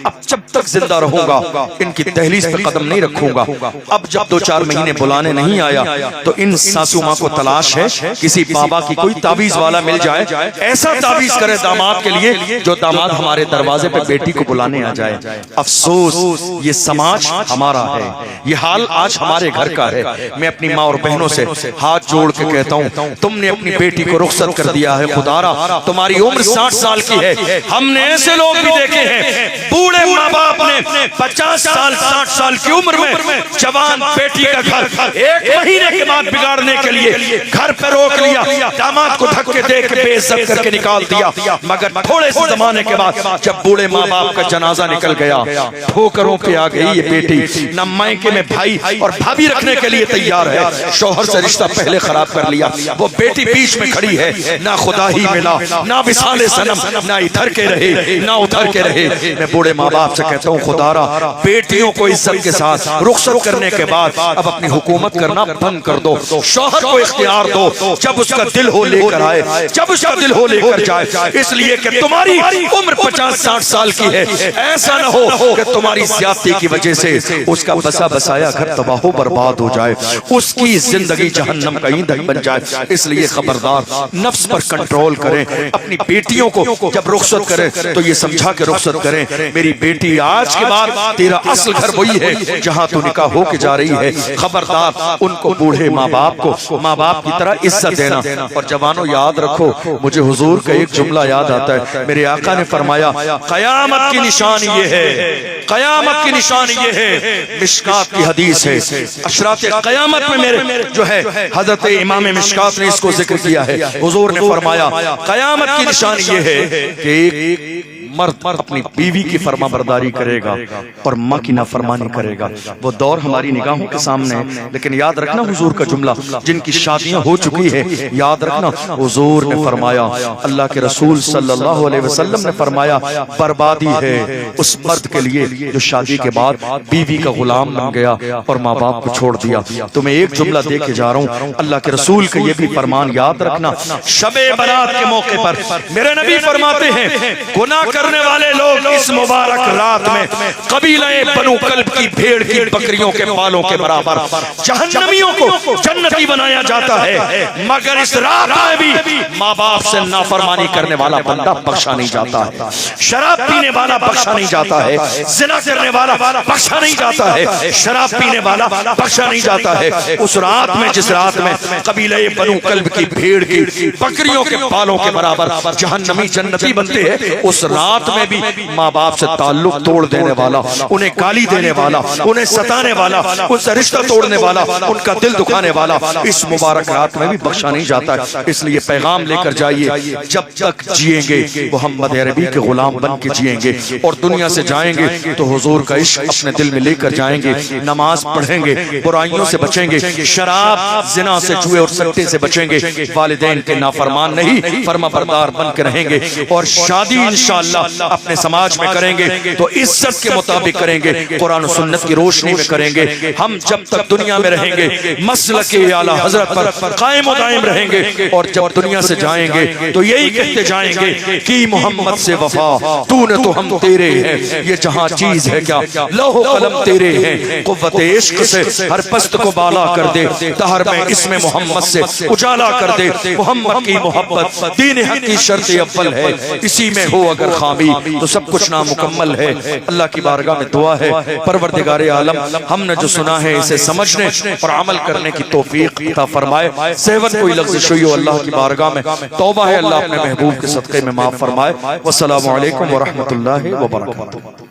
अब जब तक जिंदा रहूंगा इनकी दहलीज पे कदम नहीं रखूंगा। अब जब 2-4 महीने बुलाने नहीं आया तो इन सासू माँ को तलाश है किसी बाबा की कोई तावीज वाला मिल जाए, ऐसा तावीज करे दामाद के लिए जो दामाद हमारे दरवाजे पे बेटी को बुलाने आ जाए। अफसोस ये समाज हमारा है, ये हाल आज हमारे घर का है। मैं अपनी माँ और बहनों से हाथ जोड़ के कहता हूँ, तुमने अपनी बेटी को रुखसत कर दिया है, खुदारा तुम्हारी उम्र 60 साल की है। हमने ऐसे लोग भी देखे हैं, बूढ़े माँ बाप ने 50 साल 60 साल की उम्र में जवान बेटी का घर 1 महीने के बाद बिगाड़ने के लिए घर पर रोक लिया, दामाद को धक्के दे के बेइज्जत करके निकाल दिया। मगर थोड़े से जमाने के बाद जब बूढ़े माँ बाप का जनाजा निकल गया, ठोकरों पे आ गई ये बेटी, न मायके में भाई और भाभी रखने के लिए तैयार है, शौहर से रिश्ता पहले खराब कर लिया। वो बेटी बीच में खड़ी है, ना खुदा ही मिला, ना विसाले सनम, ना इधर के रहे ना उधर के रहे। मैं बूढ़े माँ बाप से कहता हूँ, खुदारा बेटियों को इज्जत के साथ रुखसत करने के बाद अब अपनी हुकूमत करना बंद कर दो, शौहर को इख्तियार दो, जब उसका दिल हो लेकर आए, जब उसका दिल हो लेकर जाए। इसलिए कि तुम्हारी उम्र 50-60 साल की है, ऐसा ऐसा न हो कि तुम्हारी ज्यादती की वजह से उसका बसा बसाया घर तबाह बर्बाद हो जाए, उसकी जिंदगी जहन्नम का ईंधन बन जाए। इसलिए खबरदार, नफ्स पर कंट्रोल करें। अपनी बेटियों को जब रुखसत करें तो ये समझा के रुखसत करें, मेरी बेटी आज के बाद तेरा असल घर वही है जहां तू निकाह होके जा रही है। खबरदार, उनको बूढ़े माँ बाप को माँ बाप की तरह इज्जत देना। और जवानों, याद रखो, मुझे हुजूर का एक जुमला याद आता है। मेरे आका ने फरमाया, कयामत की निशानी ये है, कयामत की निशानी ये है, मिशकात की हदीस है, अशरात कयामत में मेरे जो है हजरत इमाम मिशकात ने इसको जिक्र किया है। हुजूर ने फरमाया, कयामत की निशानी ये है कि एक मर्द अपनी बीवी की फरमाबरदारी करेगा और माँ की नाफरमानी करेगा। वो दौर हमारी निगाहों के सामने है, लेकिन याद रखना हुजूर का जुमला, जिनकी शादियां हो चुकी है, याद रखना हुजूर ने फरमाया, अल्लाह के रसूल सल्लल्लाहु अलैहि वसल्लम ने फरमाया, बर्बादी है उस मर्द के लिए जो शादी के बाद बीवी का गुलाम बन गया और माँ बाप को छोड़ दिया। तो मैं एक जुमला दे के जा रहा हूँ, अल्लाह के रसूल का ये भी फरमान याद रखना। शबे बरात के मौके पर मेरे नबी फरमाते हैं, गुनाह करने वाले लोग इस मुबारक रात में कबीले बनु कल्ब की भेड़ की बकरियों के बालों के बराबर जहन्नमियों को जन्नती बनाया जाता है, मगर इस रात में भी माँ बाप से नाफरमानी करने वाला बंदा बख्शा नहीं जाता है, शराब पीने वाला बख्शा नहीं जाता है, जिना करने वाला बख्शा नहीं जाता है, शराब पीने वाला बख्शा नहीं जाता है। उस रात में, जिस रात में कबीले बनु कल्ब की भेड़ की बकरियों के बालों के बराबर जहन्नमी जन्नती बनते हैं, उस रात में भी माँ बाप से ताल्लुक तोड़ देने वाला, उन्हें गाली देने वाला, उन्हें सताने वाला, उनसे रिश्ता तोड़ने वाला, उनका दिल दुखाने वाला इस मुबारक रात में भी बख्शा नहीं जाता है। इसलिए पैगाम लेकर जाइए, जब तक जिएंगे मोहम्मद अरबी के गुलाम बन के जिएंगे और दुनिया से जाएंगे तो हुजूर का इश्क अपने दिल में लेकर जाएंगे, नमाज पढ़ेंगे, बुराइयों से बचेंगे, शराब जिना से जुए और सट्टे से बचेंगे, वालिदैन के नाफरमान नहीं फरमाबरदार बन के रहेंगे और शादी इंशाअल्लाह अपने समाज में करेंगे तो इज्जत के मुताबिक करेंगे, कुरान और सुन्नत की रोशनी में करेंगे। हम जब तक दुनिया में रहेंगे मसलके आला हजरत पर कायम व दायम रहेंगे और जब दुनिया से जाएंगे तो यही कहते जाएंगे कि मोहम्मद से वफा तूने तो हम तेरे हैं, ये जहां चीज है क्या लौह कलम तेरे हैं, कुव्वत इश्क से हर पस्त को बाला कर दे, दहर में इसमें मोहम्मद से उजाला कर दे। मोहम्मद की मोहब्बत दीन हक की शर्त अव्वल है, इसी में हो अगर खामी तो सब कुछ नामुकम्मल है। अल्लाह की बारगाह में दुआ है, परवरदिगारे आलम हमने जो सुना है इसे समझने और अमल करने की तौफीक अता फरमाए। सेवन कोई लफ्ज़ हुई हो अल्लाह की बारगाह में तौबा है, अल्लाह अपने महबूब के सदक़े में माफ फरमाए। वस्सलामु अलैकुम व रहमतुल्लाहि व बरकातुहू।